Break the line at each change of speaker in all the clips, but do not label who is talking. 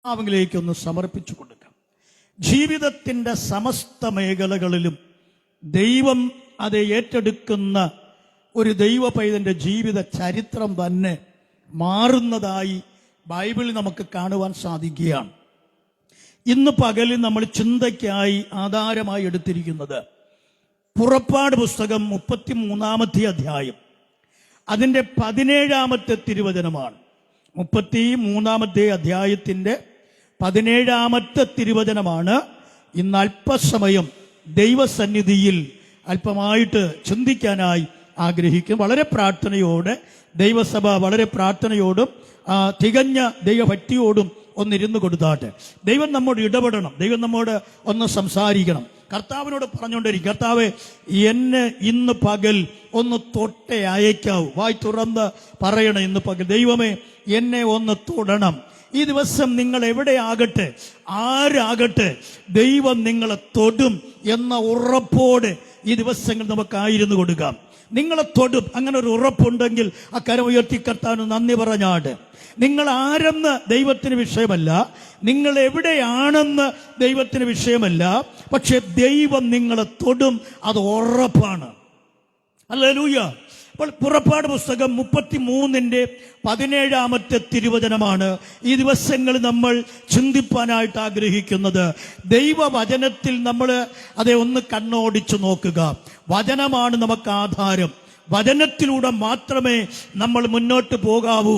അവങ്കിലേക്കൊന്ന് സമർപ്പിച്ചു കൊടുക്കാം. ജീവിതത്തിൻ്റെ സമസ്ത മേഖലകളിലും ദൈവം അത് ഏറ്റെടുക്കുന്ന ഒരു ദൈവ പൈതന്റെ ജീവിത ചരിത്രം തന്നെ മാറുന്നതായി ബൈബിളിൽ നമുക്ക് കാണുവാൻ സാധിക്കുകയാണ്. ഇന്ന് പകലിൽ നമ്മൾ ചിന്തയ്ക്കായി ആധാരമായി എടുത്തിരിക്കുന്നത് പുറപ്പാട് പുസ്തകം 33-ാമത്തെ അധ്യായം അതിൻ്റെ 17-ാമത്തെ തിരുവചനമാണ്. 33-ാമത്തെ അധ്യായത്തിൻ്റെ 17-ാമത്തെ തിരുവചനമാണ് ഇന്ന് അല്പസമയം ദൈവസന്നിധിയിൽ അല്പമായിട്ട് ചിന്തിക്കാനായി ആഗ്രഹിക്കും. വളരെ പ്രാർത്ഥനയോടെ ദൈവസഭ വളരെ പ്രാർത്ഥനയോടും തികഞ്ഞ ദൈവഭക്തിയോടും ഒന്നിരുന്ന് കൊടുത്താട്ടെ. ദൈവം നമ്മോട് ഇടപെടണം, ദൈവം നമ്മോട് ഒന്ന് സംസാരിക്കണം. കർത്താവിനോട് പറഞ്ഞുകൊണ്ടിരിക്കും, കർത്താവെ എന്നെ ഇന്ന് പകൽ ഒന്ന് തൊട്ടേ അയക്കാവൂ. വായി തുറന്ന് പറയണം, ഇന്ന് പകൽ ദൈവമേ എന്നെ ഒന്ന് തൊടണം. ഈ ദിവസം നിങ്ങൾ എവിടെയാകട്ടെ, ആരാകട്ടെ, ദൈവം നിങ്ങളെ തൊടും എന്ന ഉറപ്പോടെ ഈ ദിവസങ്ങൾ നമുക്കായിരുന്നു കൊടുക്കാം. നിങ്ങളെ തൊടും, അങ്ങനെ ഒരു ഉറപ്പുണ്ടെങ്കിൽ ആ കരം ഉയർത്തി കർത്താവിന് നന്ദി പറഞ്ഞാട്. നിങ്ങൾ ആരെന്ന് ദൈവത്തിന് വിഷയമല്ല, നിങ്ങൾ എവിടെയാണെന്ന് ദൈവത്തിന് വിഷയമല്ല, പക്ഷെ ദൈവം നിങ്ങളെ തൊടും, അത് ഉറപ്പാണ്. ഹല്ലേലൂയ. അപ്പോൾ പുറപ്പാട് പുസ്തകം 33-ന്റെ 17-ാമത്തെ തിരുവചനമാണ് ഈ ദിവസങ്ങളിൽ നമ്മൾ ചിന്തിപ്പാനായിട്ട് ആഗ്രഹിക്കുന്നത്. ദൈവവചനത്തിൽ നമ്മൾ അതേ ഒന്ന് കണ്ണോടിച്ചു നോക്കുക. വചനമാണ് നമുക്ക് ആധാരം. വചനത്തിലൂടെ മാത്രമേ നമ്മൾ മുന്നോട്ട് പോകാവൂ.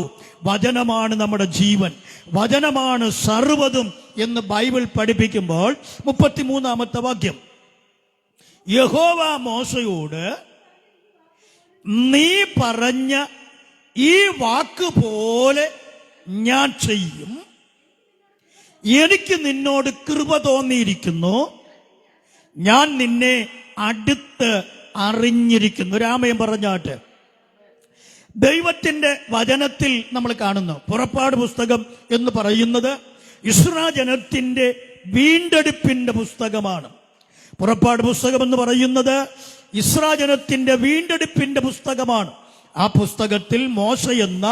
വചനമാണ് നമ്മുടെ ജീവൻ, വചനമാണ് സർവ്വതും എന്ന് ബൈബിൾ പഠിപ്പിക്കുമ്പോൾ 33-ാമത്തെ വാക്യം, യഹോവ മോശയോട് നീ പറഞ്ഞ ഈ വാക്ക് പോലെ ഞാൻ ചെയ്യും, എനിക്ക് നിന്നോട് കൃപ തോന്നിയിരിക്കുന്നു, ഞാൻ നിന്നെ അടുത്ത് അറിഞ്ഞിരിക്കുന്നു. രാമയം പറഞ്ഞാട്ട് ദൈവത്തിന്റെ വചനത്തിൽ നമ്മൾ കാണുന്നു. പുറപ്പാട് പുസ്തകം എന്ന് പറയുന്നത് ഇസ്രായേൽ ജനത്തിന്റെ വീണ്ടെടുപ്പിന്റെ പുസ്തകമാണ്. പുറപ്പാട് പുസ്തകം എന്ന് പറയുന്നത് ഇസ്രായേൽ ജനത്തിന്റെ വീണ്ടെടുപ്പിന്റെ പുസ്തകമാണ്. ആ പുസ്തകത്തിൽ മോശ എന്ന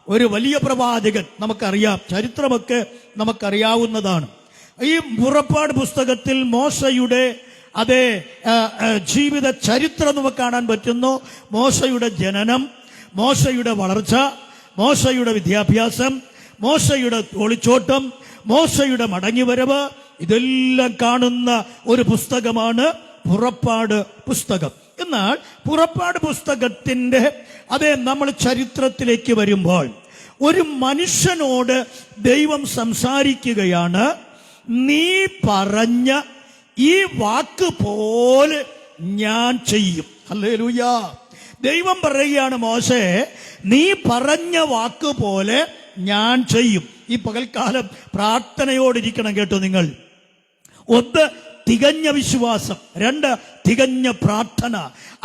ഒരു വലിയ പ്രവാചകൻ, നമുക്കറിയാം, ചരിത്രമൊക്കെ നമുക്കറിയാവുന്നതാണ്. ഈ പുറപ്പാട് പുസ്തകത്തിൽ മോശയുടെ അതേ ജീവിത ചരിത്രം നമുക്ക് കാണാൻ പറ്റുന്നു. മോശയുടെ ജനനം, മോശയുടെ വളർച്ച, മോശയുടെ വിദ്യാഭ്യാസം, മോശയുടെ ഒളിച്ചോട്ടം, മോശയുടെ മടങ്ങിവരവ്, ഇതെല്ലാം കാണുന്ന ഒരു പുസ്തകമാണ് പുറപ്പാട് പുസ്തകം. എന്നാൽ പുറപ്പാട് പുസ്തകത്തിന്റെ അതേ നമ്മൾ ചരിത്രത്തിലേക്ക് വരുമ്പോൾ ഒരു മനുഷ്യനോട് ദൈവം സംസാരിക്കുകയാണ്. നീ പറഞ്ഞ ഈ വാക്ക് പോലെ ഞാൻ ചെയ്യും. ഹല്ലേലൂയ. ദൈവം പറയുകയാണ്, മോശേ നീ പറഞ്ഞ വാക്ക് പോലെ ഞാൻ ചെയ്യും. ഈ പകൽക്കാലം പ്രാർത്ഥനയോടിരിക്കണം കേട്ടോ നിങ്ങൾ. ഒന്ന്, തികഞ്ഞ വിശ്വാസം. രണ്ട്, തികഞ്ഞ പ്രാർത്ഥന.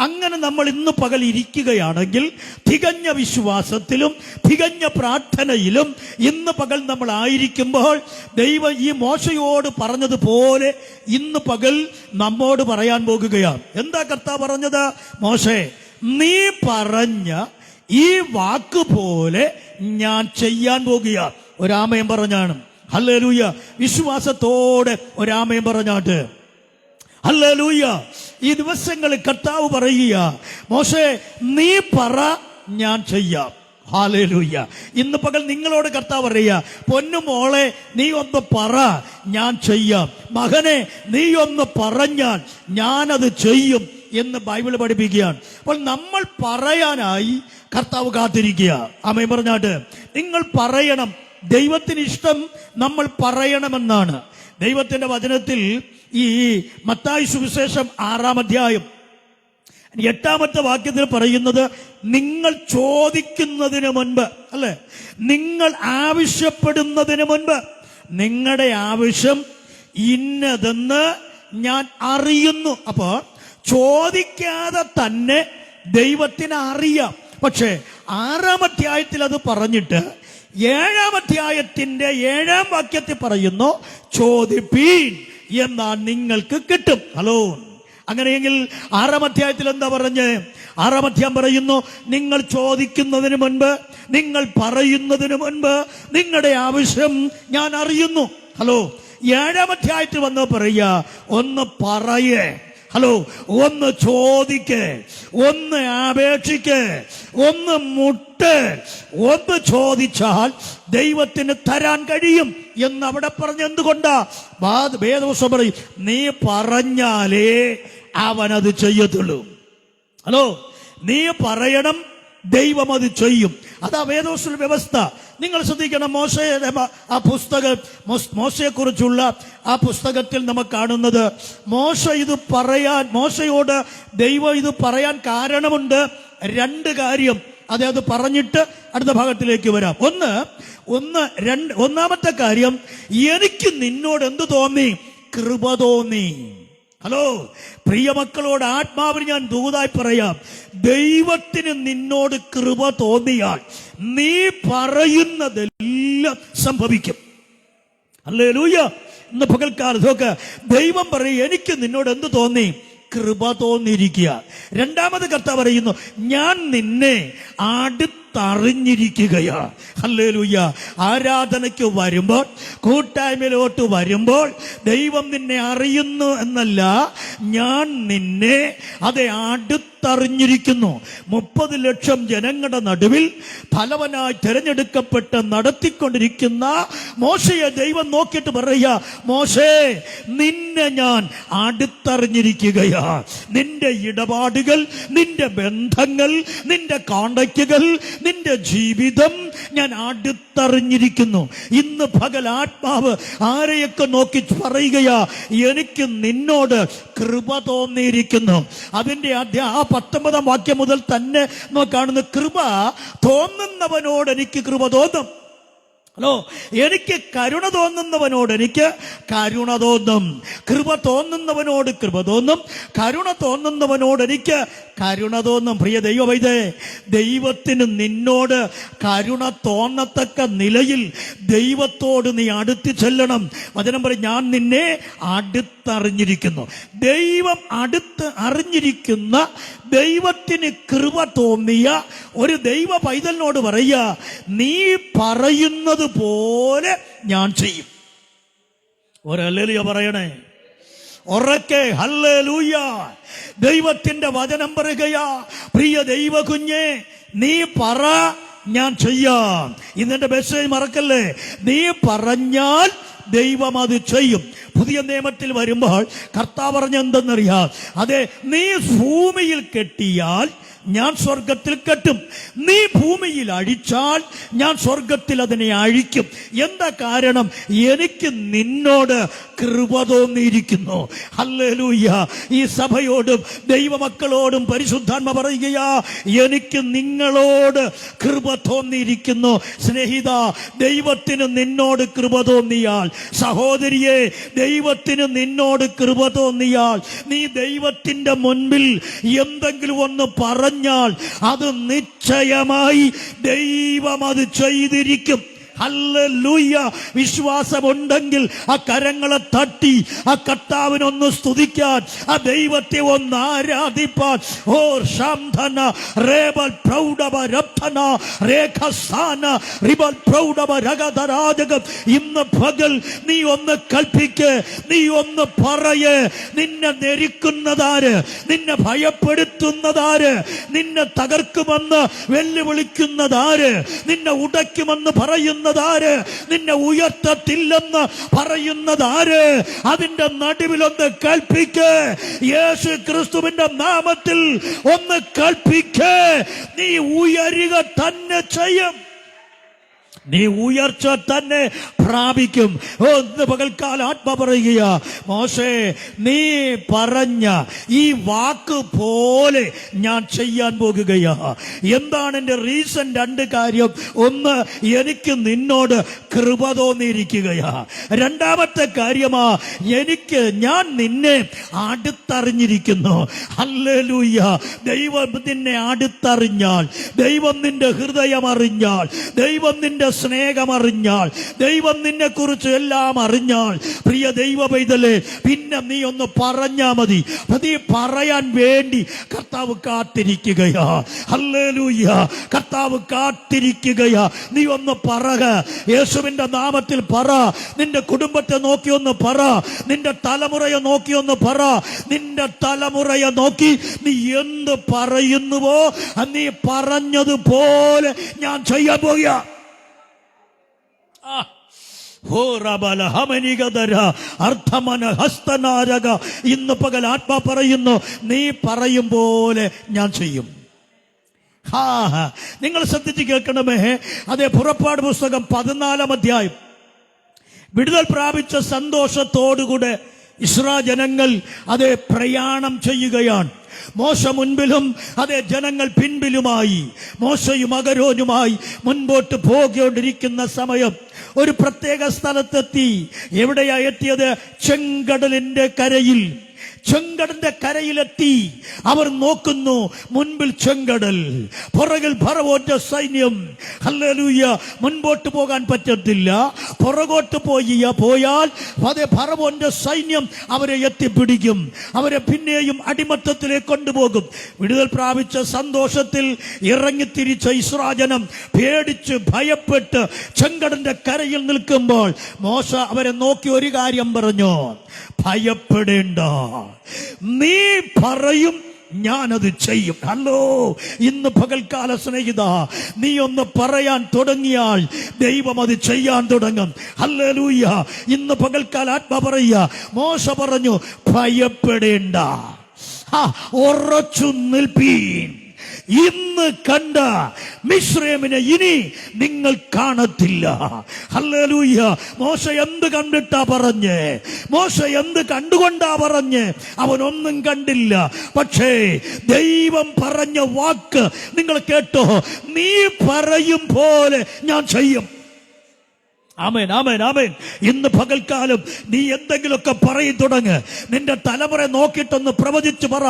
അങ്ങനെ നമ്മൾ ഇന്ന് പകൽ ഇരിക്കുകയാണെങ്കിൽ തികഞ്ഞ വിശ്വാസത്തിലും തികഞ്ഞ പ്രാർത്ഥനയിലും ഇന്ന് പകൽ നമ്മൾ ആയിരിക്കുമ്പോൾ ദൈവം ഈ മോശയോട് പറഞ്ഞതുപോലെ ഇന്ന് പകൽ നമ്മോട് പറയാൻ പോകുകയാണ്. എന്താ കർത്താവ് പറഞ്ഞത്? മോശേ നീ പറഞ്ഞ ഈ വാക്ക് പോലെ ഞാൻ ചെയ്യാൻ പോകുക. ഒരാമയം പറഞ്ഞാണ്. ഹല്ലേലൂയ. വിശ്വാസത്തോടെ ഒരാമയം പറഞ്ഞാട്ട്. ഹല്ലേലൂയ. ഈ ദിവസങ്ങളിൽ കർത്താവ് പറയുക, മോശേ നീ പറ, ഞാൻ ചെയ്യാം. ഹല്ലേലൂയ. ഇന്ന് പകൽ നിങ്ങളോട് കർത്താവ് പറയുക, പൊന്നു മോളെ നീ ഒന്ന് പറ, ഞാൻ ചെയ്യാം. മകനെ നീ ഒന്ന് പറഞ്ഞാൽ ഞാനത് ചെയ്യും എന്ന് ബൈബിൾ പഠിപ്പിക്കുകയാണ്. അപ്പോൾ നമ്മൾ പറയാനായി കർത്താവ് കാത്തിരിക്കുക. ആമേൻ പറഞ്ഞാട്ട്. നിങ്ങൾ പറയണം. ദൈവത്തിന് ഇഷ്ടം നമ്മൾ പറയണമെന്നാണ്. ദൈവത്തിന്റെ വചനത്തിൽ ഈ മത്തായി സുവിശേഷം 6-ാം അധ്യായം 8-ാമത്തെ വാക്യത്തിൽ പറയുന്നത്, നിങ്ങൾ ചോദിക്കുന്നതിന് മുൻപ്, അല്ലെ, നിങ്ങൾ ആവശ്യപ്പെടുന്നതിന് മുൻപ് നിങ്ങളുടെ ആവശ്യം ഇന്നതെന്ന് ഞാൻ അറിയുന്നു. അപ്പോൾ ചോദിക്കാതെ തന്നെ ദൈവത്തിന് അറിയാം. പക്ഷേ 6-ാം അധ്യായത്തിൽ അത് പറഞ്ഞിട്ട് 7-ാം അധ്യായത്തിന്റെ 7-ാം വാക്യത്തിൽ പറയുന്നു, ചോദിപ്പീൻ എന്നാൽ നിങ്ങൾക്ക് കിട്ടും. ഹലോ. അങ്ങനെയെങ്കിൽ 6-ാം അധ്യായത്തിൽ എന്താ പറഞ്ഞ്? 6-ാം അധ്യായം പറയുന്നു, നിങ്ങൾ ചോദിക്കുന്നതിന് മുൻപ്, നിങ്ങൾ പറയുന്നതിന് മുൻപ് നിങ്ങളുടെ ആവശ്യം ഞാൻ അറിയുന്നു. ഹലോ, 7-ാം അധ്യായത്തിൽ വന്ന് പറയുക, ഒന്ന് പറയേ, ഹലോ, ഒന്ന് ചോദിക്ക്, ഒന്ന് അപേക്ഷിക്ക്, ഒന്ന് മുട്ട്, ഒന്ന് ചോദിച്ചാൽ ദൈവത്തിന് തരാൻ കഴിയും എന്ന് അവിടെ പറഞ്ഞ എന്തുകൊണ്ടാ? വേദപുസ്തകം പറയും, നീ പറഞ്ഞാലേ അവനത് ചെയ്യത്തുള്ളൂ. ഹലോ, നീ പറയണം, ദൈവം അത് ചെയ്യും. അതാ വേദപുസ്തക വ്യവസ്ഥ. നിങ്ങൾ ശ്രദ്ധിക്കണം, മോശയുടെ ആ പുസ്തകം, മോശയെക്കുറിച്ചുള്ള ആ പുസ്തകത്തിൽ നമുക്ക് കാണുന്നത്, മോശയോട് ദൈവം ഇത് പറയാൻ കാരണമുണ്ട്. 2 കാര്യം. അത് പറഞ്ഞിട്ട് അടുത്ത ഭാഗത്തിലേക്ക് വരാം. ഒന്നാമത്തെ കാര്യം, എനിക്ക് നിന്നോട് എന്ത് തോന്നി? കൃപ തോന്നി. ഹലോ, പ്രിയമക്കളോട് ആത്മാവിന് ഞാൻ ദൂതായി പറയാം, ദൈവത്തിന് നിന്നോട് കൃപ തോന്നിയാൽ നീ പറയുന്നതെല്ലാം സംഭവിക്കും. ഹല്ലേലൂയ. ഇന്ന് പകൽക്കാലത്തൊക്കെ ദൈവം പറയും, എനിക്ക് നിന്നോട് എന്ത് തോന്നി? കൃപ തോന്നിയിരിക്കുക. രണ്ടാമത് കർത്താവ് പറയുന്നു, ഞാൻ നിന്നെ അടുത്തറിഞ്ഞിരിക്കുകയാ. ഹല്ലേലൂയ. ആരാധനയ്ക്ക് വരുമ്പോൾ, കൂട്ടായ്മയിലോട്ട് വരുമ്പോൾ ദൈവം നിന്നെ അറിയുന്നു എന്നല്ല, ഞാൻ നിന്നെ അടുത്തറിഞ്ഞിരിക്കുന്നു. 30 ലക്ഷം ജനങ്ങളുടെ നടുവിൽ ഫലവനായി തിരഞ്ഞെടുക്കപ്പെട്ട് നടത്തിക്കൊണ്ടിരിക്കുന്ന മോശയെ ദൈവം നോക്കിയിട്ട് പറയുക, മോശേ, നിന്നെ ഞാൻ അടുത്തറിഞ്ഞിരിക്കുകയാ. നിന്റെ ഇടപാടുകൾ, നിന്റെ ബന്ധങ്ങൾ, നിന്റെ കോണ്ടാക്റ്റുകൾ, നിന്റെ ജീവിതം ഞാൻ അടുത്തറിഞ്ഞിരിക്കുന്നു. ഇന്ന് പകൽ ആത്മാവ് ആരെയൊക്കെ നോക്കി പറയുകയാ, എനിക്ക് നിന്നോട് കൃപ തോന്നിയിരിക്കുന്നു. അതിന്റെ ആ 19-ാം വാക്യം മുതൽ തന്നെ കാണുന്ന, കൃപ തോന്നുന്നവനോട് എനിക്ക് കൃപ തോന്നും. ഹലോ, എനിക്ക് കരുണ തോന്നുന്നവനോട് എനിക്ക് കരുണ തോന്നും. കൃപ തോന്നുന്നവനോട് കൃപ തോന്നും, കരുണ തോന്നുന്നവനോട് എനിക്ക് കരുണ തോന്നും. പ്രിയ ദൈവവൈദേ, ദൈവത്തിന് നിന്നോട് കരുണ തോന്നത്തക്ക നിലയിൽ ദൈവത്തോട് നീ അടുത്ത് ചെല്ലണം. വചനം പറയും, ഞാൻ നിന്നെ അടുത്തറിഞ്ഞിരിക്കുന്നു. ദൈവം അടുത്ത് അറിഞ്ഞിരിക്കുന്ന, ദൈവത്തിന് കൃപ തോന്നിയ ഒരു ദൈവ പൈതലിനോട് പറയുക, നീ പറയുന്നത് പോലെ ഞാൻ ചെയ്യും. ഒരു ഹല്ലേലൂയ പറയണേ ഉറക്കെ. ഹല്ലേലൂയ. ദൈവത്തിന്റെ വചനം പറയുകയാ, പ്രിയ ദൈവ കുഞ്ഞെ, നീ പറ, ഞാൻ ചെയ്യാം. ഇന്നെന്റെ മെസ്സേജ് മറക്കല്ലേ, നീ പറഞ്ഞാൽ ദൈവം അത് ചെയ്യും. പുതിയ നിയമത്തിൽ വരുമ്പോൾ കർത്താവ് പറഞ്ഞ എന്തെന്നറിയാം? അതെ, നീ ഭൂമിയിൽ കെട്ടിയാൽ ഞാൻ സ്വർഗത്തിൽ കെട്ടും, നീ ഭൂമിയിൽ അഴിച്ചാൽ ഞാൻ സ്വർഗത്തിൽ അതിനെ അഴിക്കും. എന്താ കാരണം? എനിക്ക് നിന്നോട് കൃപ തോന്നിയിരിക്കുന്നു. ഹല്ലേലൂയ. ഈ സഭയോടും ദൈവമക്കളോടും പരിശുദ്ധാത്മ പറയുകയാ, എനിക്ക് നിങ്ങളോട് കൃപ തോന്നിയിരിക്കുന്നു. സ്നേഹിത, ദൈവത്തിന് നിന്നോട് കൃപ തോന്നിയാൽ, സഹോദരിയെ, ദൈവത്തിന് നിന്നോട് കൃപ തോന്നിയാൽ, നീ ദൈവത്തിന്റെ മുൻപിൽ എന്തെങ്കിലും ഒന്ന് പറഞ്ഞാൽ അത് നിശ്ചയമായി ദൈവം അത് ചെയ്തിരിക്കും. ഹല്ലേലൂയ. വിശ്വാസമുണ്ടെങ്കിൽ ആ കരങ്ങളെ തട്ടി ആ കർത്താവിനൊന്ന് സ്തുതിക്കാൻ, ആ ദൈവത്തെ ഒന്ന് ആരാധിപ്പാൻ. ഓ ശാന്തന റേബൽ പ്രൗഢവ രപ്തന രേഖസാന റിബൽ പ്രൗഢവ രഗധരാജകം. ഇന്ന് പകൽ നീ ഒന്ന് കൽപ്പിക്ക്, നീ ഒന്ന് പറയേ. നിന്നെ നെരിക്കുന്നതാര്? നിന്നെ ഭയപ്പെടുത്തുന്നതാര്? നിന്നെ തകർക്കുമെന്ന് വെല്ലുവിളിക്കുന്നതാര്? നിന്നെ ഉടയ്ക്കുമെന്ന് പറയുന്ന ാര്? നിന്നെ ഉയർത്തത്തില്ലെന്ന് പറയുന്നതാര്? അതിന്റെ നടുവിലൊന്ന് കൽപ്പിക്ക്. യേശു ക്രിസ്തുവിന്റെ നാമത്തിൽ ഒന്ന് കൽപ്പിക്ക്. നീ ഉയരുക തന്നെ ചെയ്യും, നീ ഉയർച്ച തന്നെ പ്രാപിക്കും. ഒന്ന് പകൽക്കാലം ആത്മ പറയുക, മോശേ, നീ പറഞ്ഞ ഈ വാക്ക് പോലെ ഞാൻ ചെയ്യാൻ പോകുകയാ. എന്താണ് എന്റെ റീസൺ? 2 കാര്യം. ഒന്ന്, എനിക്ക് നിന്നോട് കൃപ തോന്നിയിരിക്കുകയാ. രണ്ടാമത്തെ കാര്യമാ, ഞാൻ നിന്നെ അടുത്തറിഞ്ഞിരിക്കുന്നു. ഹല്ലേലൂയ. ദൈവം നിന്നെ അടുത്തറിഞ്ഞാൽ, ദൈവം നിന്റെ ഹൃദയം അറിഞ്ഞാൽ, ദൈവം നിന്റെ ദൈവത്തിന്റെ സ്നേഹം അറിഞ്ഞാൽ, ദൈവം നിന്നെ കുറിച്ച് എല്ലാം അറിഞ്ഞാൽ, പ്രിയ ദൈവ പൈതലേ, പിന്നെ നീ ഒന്ന് പറഞ്ഞാ മതി. നീ പറയാൻ വേണ്ടി കർത്താവ് കാത്തിരിക്കുകയാ. ഹല്ലേലൂയ, കർത്താവ് കാത്തിരിക്കുകയാ. നീ ഒന്ന് പറക, യേശുവിന്റെ നാമത്തിൽ പറ. നിന്റെ കുടുംബത്തെ നോക്കി ഒന്ന് പറ, നിന്റെ തലമുറയെ നോക്കി ഒന്ന് പറ. നിന്റെ തലമുറയെ നോക്കി നീ എന്ത് പറയുന്നുവോ നീ പറഞ്ഞതുപോലെ ഞാൻ ചെയ്യാൻ പോകുക. ഇന്ന് പകൽ ആത്മാ പറയുന്നു, നീ പറയും പോലെ ഞാൻ ചെയ്യും. നിങ്ങൾ ശ്രദ്ധിച്ച് കേൾക്കണമേ. അതേ, പുറപ്പാട് പുസ്തകം 14 അധ്യായം. വിടുതൽ പ്രാപിച്ച സന്തോഷത്തോടുകൂടെ ഇസ്രായേൽ ജനങ്ങൾ അതേ പ്രയാണം ചെയ്യുകയാണ്. മോശ മുൻപിലും അതേ ജനങ്ങൾ പിൻപിലുമായി, മോശയും അഹരോനുമായി മുൻപോട്ട് പോകൊണ്ടിരിക്കുന്ന സമയം ഒരു പ്രത്യേക സ്ഥലത്തെത്തി. എവിടെയാ എത്തിയത്? ചെങ്കടലിന്റെ കരയിൽ. ചെങ്കടലിന്റെ കരയിലെത്തി. അവർ നോക്കുന്നു, മുൻപിൽ ചെങ്കടൽ, പുറകിൽ ഫറവോന്റെ സൈന്യം. ഹല്ലേലൂയ. മുൻപോട്ട് പോകാൻ പറ്റത്തില്ല. പുറകോട്ട് പോയാൽ അതേ ഫറവോന്റെ സൈന്യം അവരെ എത്തിപ്പിടിക്കും. അവരെ പിന്നെയും അടിമത്തത്തിലേക്ക് കൊണ്ടുപോകും. വിടുതൽ പ്രാപിച്ച സന്തോഷത്തിൽ ഇറങ്ങിത്തിരിച്ച ഇസ്രായേൽ ജനം പേടിച്ച് ഭയപ്പെട്ട് ചെങ്കടലിന്റെ കരയിൽ നിൽക്കുമ്പോൾ മോശ അവരെ നോക്കി ഒരു കാര്യം പറഞ്ഞു, ഭയപ്പെടേണ്ട, നീ പറയും, ഞാനത് ചെയ്യും. ഹലോ, ഇന്ന് പകൽക്കാല സ്നേഹിത, നീ ഒന്ന് പറയാൻ തുടങ്ങിയാൽ ദൈവം അത് ചെയ്യാൻ തുടങ്ങും. ഹല്ലേലൂയ. ഇന്ന് പകൽക്കാല ആത്മാ പറയുക, മോശ പറഞ്ഞു, ഭയപ്പെടേണ്ട, ഉറച്ചു നിൽപ്പീൻ. ഇന്ന് കണ്ട മിസ്രയീമിനെ ഇനി നിങ്ങൾ കാണത്തില്ല. ഹല്ലേലൂയ. മോശ എന്ത് കണ്ടിട്ടാ പറഞ്ഞേ? മോശ എന്ത് കണ്ടുകൊണ്ടാ പറഞ്ഞേ? അവനൊന്നും കണ്ടില്ല. പക്ഷേ ദൈവം പറഞ്ഞ വാക്ക് നിങ്ങൾ കേട്ടോ, നീ പറയും പോലെ ഞാൻ ചെയ്യും. ആമേൻ, ആമേൻ, ആമേൻ. ഇന്ന് പകൽക്കാലം നീ എന്തെങ്കിലുമൊക്കെ പറയും തുടങ്ങ്. നിന്റെ തലമുറ നോക്കിയിട്ടൊന്ന് പ്രവചിച്ച് പറ.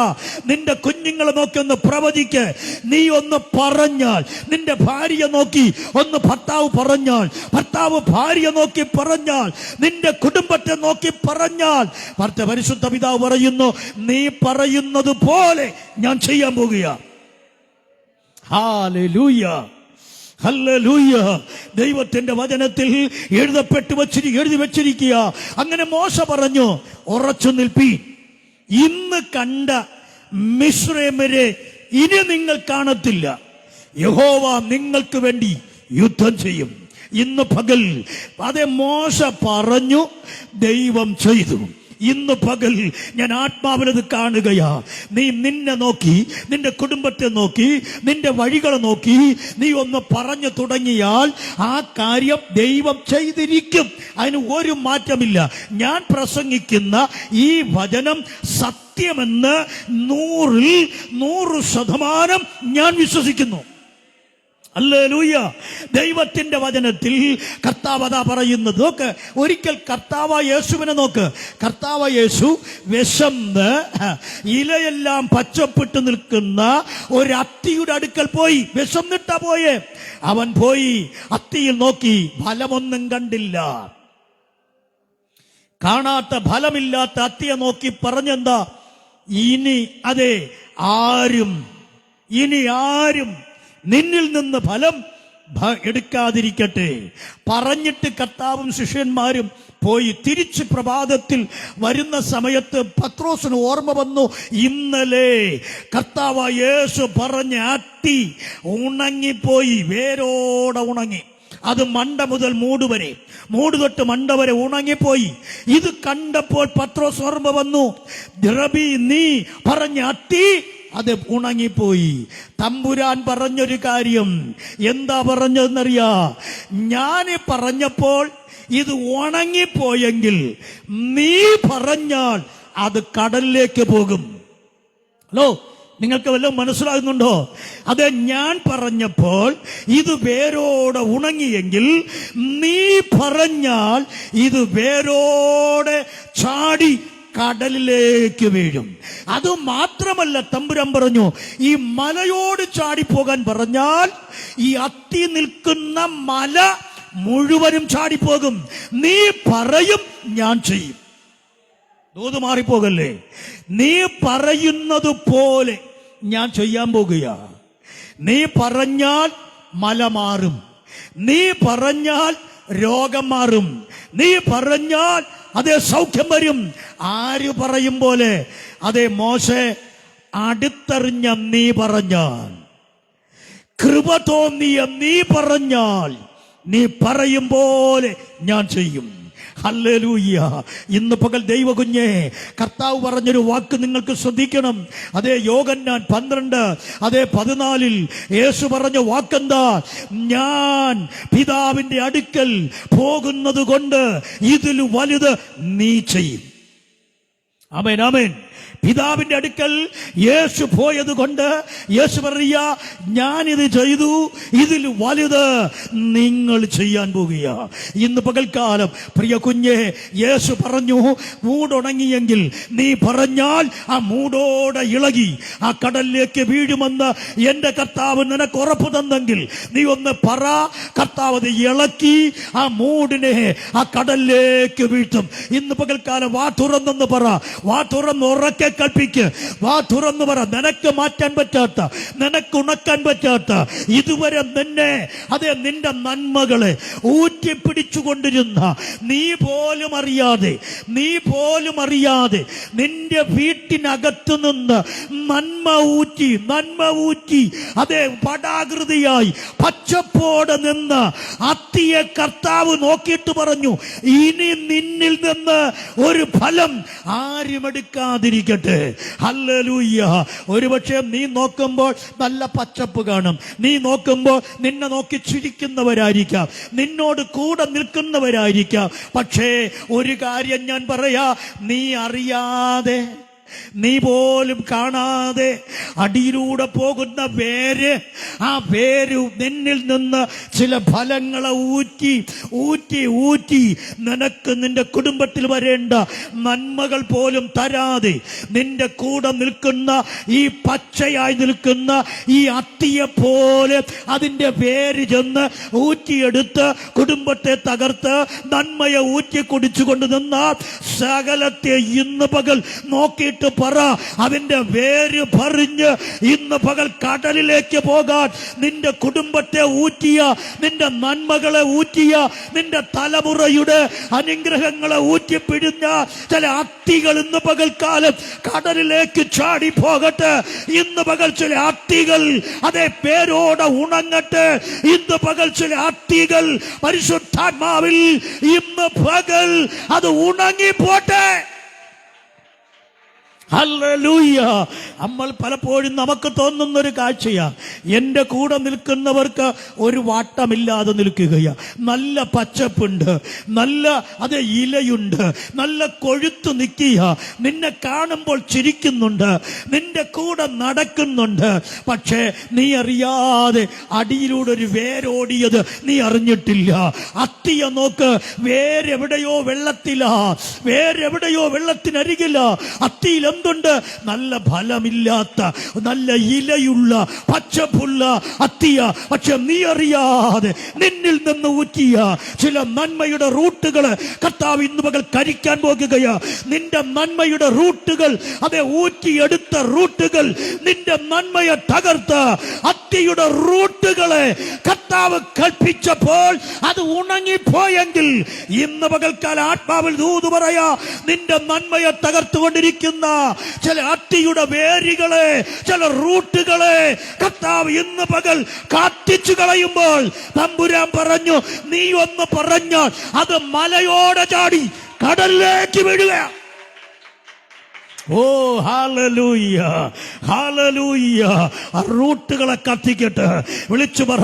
നിന്റെ കുഞ്ഞുങ്ങളെ നോക്കി ഒന്ന് പ്രവചിക്ക്. നീ ഒന്ന് പറഞ്ഞാൽ, നിന്റെ ഭാര്യയെ നോക്കി ഒന്ന് ഭർത്താവ് പറഞ്ഞാൽ, ഭർത്താവ് ഭാര്യയെ നോക്കി പറഞ്ഞാൽ, നിന്റെ കുടുംബത്തെ നോക്കി പറഞ്ഞാൽ, പരിശുദ്ധ പിതാവ് പറയുന്നു, നീ പറയുന്നത് പോലെ ഞാൻ ചെയ്യാൻ പോകുക. Hallelujah, hallelujah. ദൈവത്തിന്റെ വചനത്തിൽ എഴുതി വെച്ചിരിക്കുക. അങ്ങനെ മോശ പറഞ്ഞു, ഉറച്ചു നിൽപ്പീൻ. ഇന്ന് കണ്ട മിസ്രയീമ്യരെ ഇനി നിങ്ങൾ കാണത്തില്ല. യഹോവ നിങ്ങൾക്ക് വേണ്ടി യുദ്ധം ചെയ്യും. ഇന്ന് പകൽ അതേ മോശ പറഞ്ഞു, ദൈവം ചെയ്തു. ഇന്ന് പകൽ ഞാൻ ആത്മാവിലത് കാണുകയാ. നീ നിന്നെ നോക്കി, നിന്റെ കുടുംബത്തെ നോക്കി, നിന്റെ വഴികളെ നോക്കി നീ ഒന്ന് പറഞ്ഞു തുടങ്ങിയാൽ ആ കാര്യം ദൈവം ചെയ്തിരിക്കും. അതിന് ഒരു മാറ്റമില്ല. ഞാൻ പ്രസംഗിക്കുന്ന ഈ വചനം സത്യമെന്ന് 100% ഞാൻ വിശ്വസിക്കുന്നു. ഹല്ലേലൂയ. ദൈവത്തിന്റെ വചനത്തിൽ കർത്താവ് അതാ പറയുന്നത്. നോക്ക്, ഒരിക്കൽ കർത്താവായ യേശുവിനെ നോക്ക്. കർത്താവായ യേശു വിശന്ന് ഇലയെല്ലാം പച്ചപ്പെട്ട് നിൽക്കുന്ന ഒരു അത്തിയുടെ അടുക്കൽ പോയി. വിശന്നിട്ടാ പോയേ. അവൻ പോയി അത്തിയിൽ നോക്കി, ഫലമൊന്നും കണ്ടില്ല. കാണാത്ത ഫലമില്ലാത്ത അത്തിയെ നോക്കി പറഞ്ഞെന്താ, ഇനി ആരും നിന്നിൽ നിന്ന് ഫലം എടുക്കാതിരിക്കട്ടെ. പറഞ്ഞിട്ട് കർത്താവും ശിഷ്യന്മാരും പോയി. തിരിച്ച് പ്രഭാതത്തിൽ വരുന്ന സമയത്ത് പത്രോസിന് ഓർമ്മ വന്നു, ഇന്നലെ കർത്താവായ യേശു പറഞ്ഞ അത്തി ഉണങ്ങിപ്പോയി, വേരോടെ ഉണങ്ങി. അത് മണ്ട മുതൽ മൂട് വരെ, മൂട് തൊട്ട് മണ്ട വരെ ഉണങ്ങിപ്പോയി. ഇത് കണ്ടപ്പോൾ പത്രോസ് ഓർമ്മ വന്നു, റബി, നീ പറഞ്ഞ അത്തി അത് ഉണങ്ങിപ്പോയി. തമ്പുരാൻ പറഞ്ഞൊരു കാര്യം എന്താ പറഞ്ഞതെന്നറിയാ? ഞാൻ പറഞ്ഞപ്പോൾ ഇത് ഉണങ്ങിപ്പോയെങ്കിൽ നീ പറഞ്ഞാൽ അത് കടലിലേക്ക് പോകും. ഹലോ, നിങ്ങൾക്ക് വല്ലതും മനസ്സിലാകുന്നുണ്ടോ? അത് ഞാൻ പറഞ്ഞപ്പോൾ ഇത് വേരോടെ ഉണങ്ങിയെങ്കിൽ നീ പറഞ്ഞാൽ ഇത് വേരോടെ ചാടി കടലിലേക്ക് വീഴും. അത് മാത്രമല്ല, തമ്പുരാൻ പറഞ്ഞു, ഈ മലയോട് ചാടിപ്പോകാൻ പറഞ്ഞാൽ ഈ അത്തി നിൽക്കുന്ന മല മുഴുവനും ചാടിപ്പോകും. നീ പറയും, ഞാൻ ചെയ്യും. ദൂത് മാറിപ്പോകല്ലേ. നീ പറയുന്നത് പോലെ ഞാൻ ചെയ്യാൻ പോകുക. നീ പറഞ്ഞാൽ മല മാറും, നീ പറഞ്ഞാൽ രോഗം മാറും, നീ പറഞ്ഞാൽ അതേ സൗഖ്യം വരും. ആര് പറയും പോലെ? അതേ മോശെ അടുത്തെറിഞ്ഞ നീ പറഞ്ഞാൽ, കൃപ തോന്നിയ നീ പറഞ്ഞാൽ, നീ പറയും പോലെ ഞാൻ ചെയ്യും. ഹല്ലേലൂയ. ഇന്ന് പകൽ ദൈവകുഞ്ഞേ, കർത്താവ് പറഞ്ഞൊരു വാക്ക് നിങ്ങൾക്ക് ശ്രദ്ധിക്കണം. അതേ യോഹന്നാൻ 12:14 യേശു പറഞ്ഞ വാക്കെന്താ? ഞാൻ പിതാവിന്റെ അടുക്കൽ പോകുന്നത് കൊണ്ട് ഇതിൽ വലുത് നീ ചെയ്യും. ആമേൻ, ആമേൻ. പിതാവിന്റെ അടുക്കൽ യേശു പോയത് കൊണ്ട് യേശു പറയുക, ഞാനിത് ചെയ്തു, ഇതിൽ വലുത് നിങ്ങൾ ചെയ്യാൻ പോകുക. ഇന്ന് പകൽക്കാലം പ്രിയ കുഞ്ഞെ, യേശു പറഞ്ഞു, മൂടുണങ്ങിയെങ്കിൽ നീ പറഞ്ഞാൽ ആ മൂടോടെ ഇളകി ആ കടലിലേക്ക് വീഴുമെന്ന് എന്റെ കർത്താവ് നിനക്ക് ഉറപ്പ് തന്നെങ്കിൽ നീ ഒന്ന് പറ. കർത്താവ് അത് ഇളക്കി ആ മൂടിനെ ആ കടലിലേക്ക് വീഴ്ത്തും. ഇന്ന് പകൽക്കാലം വാ തുറന്നെന്ന് പറ, വാ തുറന്ന് ഉറക്കെ കൽപ്പിക്ക്, വാ തുറന്നു പറ. നിനക്ക് മാറ്റാൻ പറ്റാത്ത, നിനക്ക് ഉണക്കാൻ പറ്റാത്ത, ഇതുവരെ നിന്നെ അതെ നിന്റെ നന്മകളെ ഊറ്റിപ്പിടിച്ചുകൊണ്ടിരുന്ന നീ പോലും അറിയാതെ നിന്റെ വീട്ടിനകത്തു നിന്ന് നന്മ ഊറ്റി അതെ പടാകൃതിയായി പച്ചപ്പോടെ നിന്ന് അത്തിയെ കർത്താവ് നോക്കിയിട്ട് പറഞ്ഞു, ഇനി നിന്നിൽ നിന്ന് ഒരു ഫലം ആരും എടുക്കാതിരിക്കട്ടെ. ഹല്ലേലൂയ. ഒരുപക്ഷെ നീ നോക്കുമ്പോൾ നല്ല പച്ചപ്പ് കാണും, നീ നോക്കുമ്പോൾ നിന്നെ നോക്കി ചിരിക്കുന്നവരായിരിക്കാം, നിന്നോട് കൂടെ നിൽക്കുന്നവരായിരിക്കാം. പക്ഷേ ഒരു കാര്യം ഞാൻ പറയാ, നീ അറിയാതെ, നീ പോലും കാണാതെ അടിയിലൂടെ പോകുന്ന വേര്, ആ വേര് നിന്നിൽ നിന്ന് ചില ഫലങ്ങളെ ഊറ്റി നിനക്ക് നിന്റെ കുടുംബത്തിൽ വരേണ്ട നന്മകൾ പോലും തരാതെ നിന്റെ കൂടെ നിൽക്കുന്ന ഈ പച്ചയായി നിൽക്കുന്ന ഈ അത്തിയെ പോലെ അതിന്റെ വേര് ചെന്ന് ഊറ്റിയെടുത്ത് കുടുംബത്തെ തകർത്ത് നന്മയെ ഊറ്റി കുടിച്ചുകൊണ്ട് നിന്ന സകലത്തെ ഇന്ന് പകൽ നോക്കിയിട്ട് പറ, അതിന്റെ വേര് പറഞ്ഞ് ഇന്ന് പകൽ കടലിലേക്ക് പോകാൻ നിന്റെ കുടുംബത്തെ ഊറ്റിയ, നിന്റെ നന്മകളെ ഊറ്റിയ, നിന്റെ തലമുറയുടെ അനുഗ്രഹങ്ങളെ ഊറ്റിപ്പിടിഞ്ഞ ചില അത്തികൾ ഇന്ന് പകൽക്കാലം കടലിലേക്ക് ചാടി പോകട്ടെ. ഇന്ന് പകൽ ചില അത്തികൾ അതേ പേരോടെ ഉണങ്ങട്ടെ. ഇന്ന് പകൽ ചില അത്തികൾ പരിശുദ്ധാത്മാവിൽ ഇന്ന് പകൽ അത് ഉണങ്ങിപ്പോട്ടെ. ഹല്ലേലൂയ. നമ്മൾ പലപ്പോഴും നമുക്ക് തോന്നുന്നൊരു കാഴ്ചയാ, എൻ്റെ കൂടെ നിൽക്കുന്നവർക്ക് ഒരു വാട്ടമില്ലാതെ നിൽക്കുകയാ. നല്ല പച്ചപ്പുണ്ട്, നല്ല അതേ ഇലയുണ്ട്, നല്ല കൊഴുത്തു നിൽക്കുക, നിന്നെ കാണുമ്പോൾ ചിരിക്കുന്നുണ്ട്, നിന്റെ കൂടെ നടക്കുന്നുണ്ട്. പക്ഷേ നീ അറിയാതെ അടിയിലൂടെ ഒരു വേരോടിയത് നീ അറിഞ്ഞിട്ടില്ല. അത്തിയെ നോക്ക്, വേരെവിടെയോ വെള്ളത്തിലാ, വേരെവിടെയോ വെള്ളത്തിനരികില. അത്തിയിൽ എന്തുണ്ട്? നല്ല ഫലമില്ലാത്ത, നല്ല ഇലയുള്ള, പച്ചപ്പുള്ള അത്തിയ. പക്ഷെ നീ അറിയാതെ നിന്നിൽ നിന്ന് ഊറ്റിയ ചില നന്മയുടെ റൂട്ടുകൾ കർത്താവ് ഇന്ന് പകൽ കരിക്കാൻ പോകുകയാ. നിന്റെ നന്മയുടെ റൂട്ടുകൾ, അതെ ഊറ്റിയെടുത്ത റൂട്ടുകൾ, നിന്റെ നന്മയെ തകർത്ത അത്തിയുടെ റൂട്ടുകളെ കർത്താവ് കൽപ്പിച്ചപ്പോൾ അത് ഉണങ്ങിപ്പോയെങ്കിൽ ഇന്ന് പകൽക്കാല ആത്മാവിൽ ദൂത് പറയാ, നിന്റെ നന്മയെ തകർത്തുകൊണ്ടിരിക്കുന്ന ചില അത്തിയുടെ വേരുകളെ, ചില റൂട്ടുകളെ കർത്താവ് ഇന്ന് പകൽ കാത്തിച്ചു കളയുമ്പോൾ തമ്പുരാൻ പറഞ്ഞു, നീ ഒന്ന് പറഞ്ഞാൽ അത് മലയോടെ ചാടി കടലിലേക്ക് വീഴുക. ഓ ഹല്ലേലൂയ, ഹല്ലേലൂയ. ആ റൂട്ടുകളെ കത്തിക്കട്ടെ. വിളിച്ചു പറ,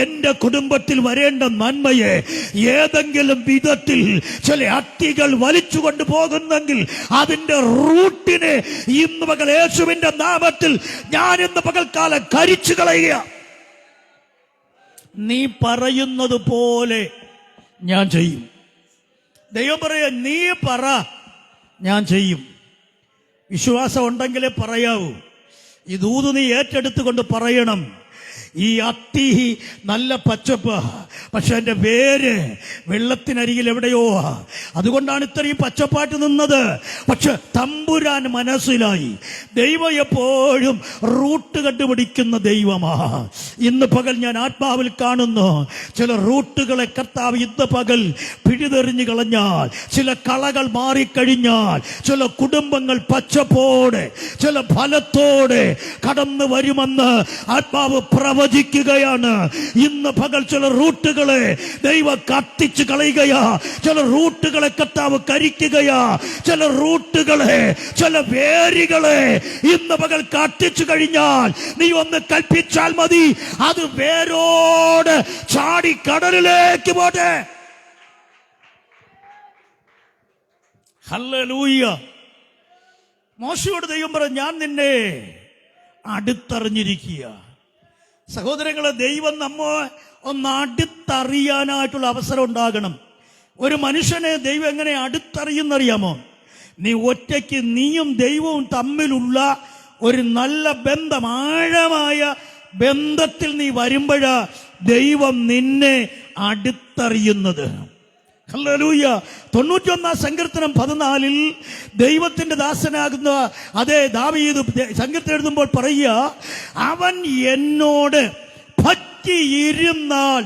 എന്റെ കുടുംബത്തിൽ വരേണ്ട നന്മയെ ഏതെങ്കിലും വിധത്തിൽ ചില അത്തികൾ വലിച്ചു കൊണ്ട് പോകുന്നെങ്കിൽ അതിന്റെ റൂട്ടിനെ ഇന്ന് പകൽ യേശുവിന്റെ നാമത്തിൽ ഞാൻ ഇന്ന് പകൽക്കാലം കരിച്ചു കളയുക. നീ പറയുന്നത് പോലെ ഞാൻ ചെയ്യും. ദൈവം പറയാ, നീ പറ, ഞാൻ ചെയ്യും. വിശ്വാസം ഉണ്ടെങ്കിലേ പറയാവൂ. ഈ ദൂത് നീ ഏറ്റെടുത്തുകൊണ്ട് പറയണം. ഈ അത്തി നല്ല പച്ചപ്പ്, പക്ഷെ എൻ്റെ വേര് വെള്ളത്തിനരികിൽ എവിടെയോ. അതുകൊണ്ടാണ് ഇത്രയും പച്ചപ്പായിട്ട് നിന്നത്. പക്ഷെ തമ്പുരാൻ മനസ്സിലായി, ദൈവം എപ്പോഴും റൂട്ട് കണ്ടുപിടിക്കുന്ന ദൈവമാ. ഇന്ന് പകൽ ഞാൻ ആത്മാവിൽ കാണുന്നു, ചില റൂട്ടുകളെ കർത്താവ് ഇന്ന് പകൽ പിഴുതെറിഞ്ഞു കളഞ്ഞാൽ, ചില കളകൾ മാറിക്കഴിഞ്ഞാൽ, ചില കുടുംബങ്ങൾ പച്ചപ്പോടെ ചില ഫലത്തോടെ കടന്നു വരുമെന്ന് ആത്മാവ് പ്രവചിക്കുകയാണ്. ഇന്ന് പകൽ ചില റൂട്ടുകളെ ദൈവം കത്തിച്ച് കളയുകയാ, ചില റൂട്ടുകളെ കർത്താവ് കരിക്കുകയാ, ചില റൂട്ടുകളെ, ചില വേരുകളെ ഇന്ന് പകൽ കത്തിച്ചു കഴിഞ്ഞാൽ നീ ഒന്ന് കൽപ്പിച്ചാൽ മതി, അത് വേരോട് ചാടി കടലിലേക്ക് പോട്ടെ. ഹല്ലേലൂയ. മോശയോട് ദൈവം പറഞ്ഞു, ഞാൻ നിന്നെ അടുത്തറിഞ്ഞിരിക്കുക. സഹോദരങ്ങളെ, ദൈവം നമ്മെ ഒന്ന് അടുത്തറിയാനായിട്ടുള്ള അവസരം ഉണ്ടാകണം. ഒരു മനുഷ്യനെ ദൈവം എങ്ങനെ അടുത്തറിയുന്നറിയാമോ? നീ ഒറ്റയ്ക്ക് നീയും ദൈവവും തമ്മിലുള്ള ഒരു നല്ല ബന്ധം, ആഴമായ ബന്ധത്തിൽ നീ വരുമ്പോഴാ ദൈവം നിന്നെ അടുത്തറിയുന്നത്. ഹല്ലേലൂയ. 91 സങ്കീർത്തനം 14 ദൈവത്തിന്റെ ദാസനാകുന്ന അതേ ദാവീദ് സങ്കീർത്തനം എഴുതുമ്പോൾ പറയുക, അവൻ എന്നോട് പറ്റിയിരുന്നാൽ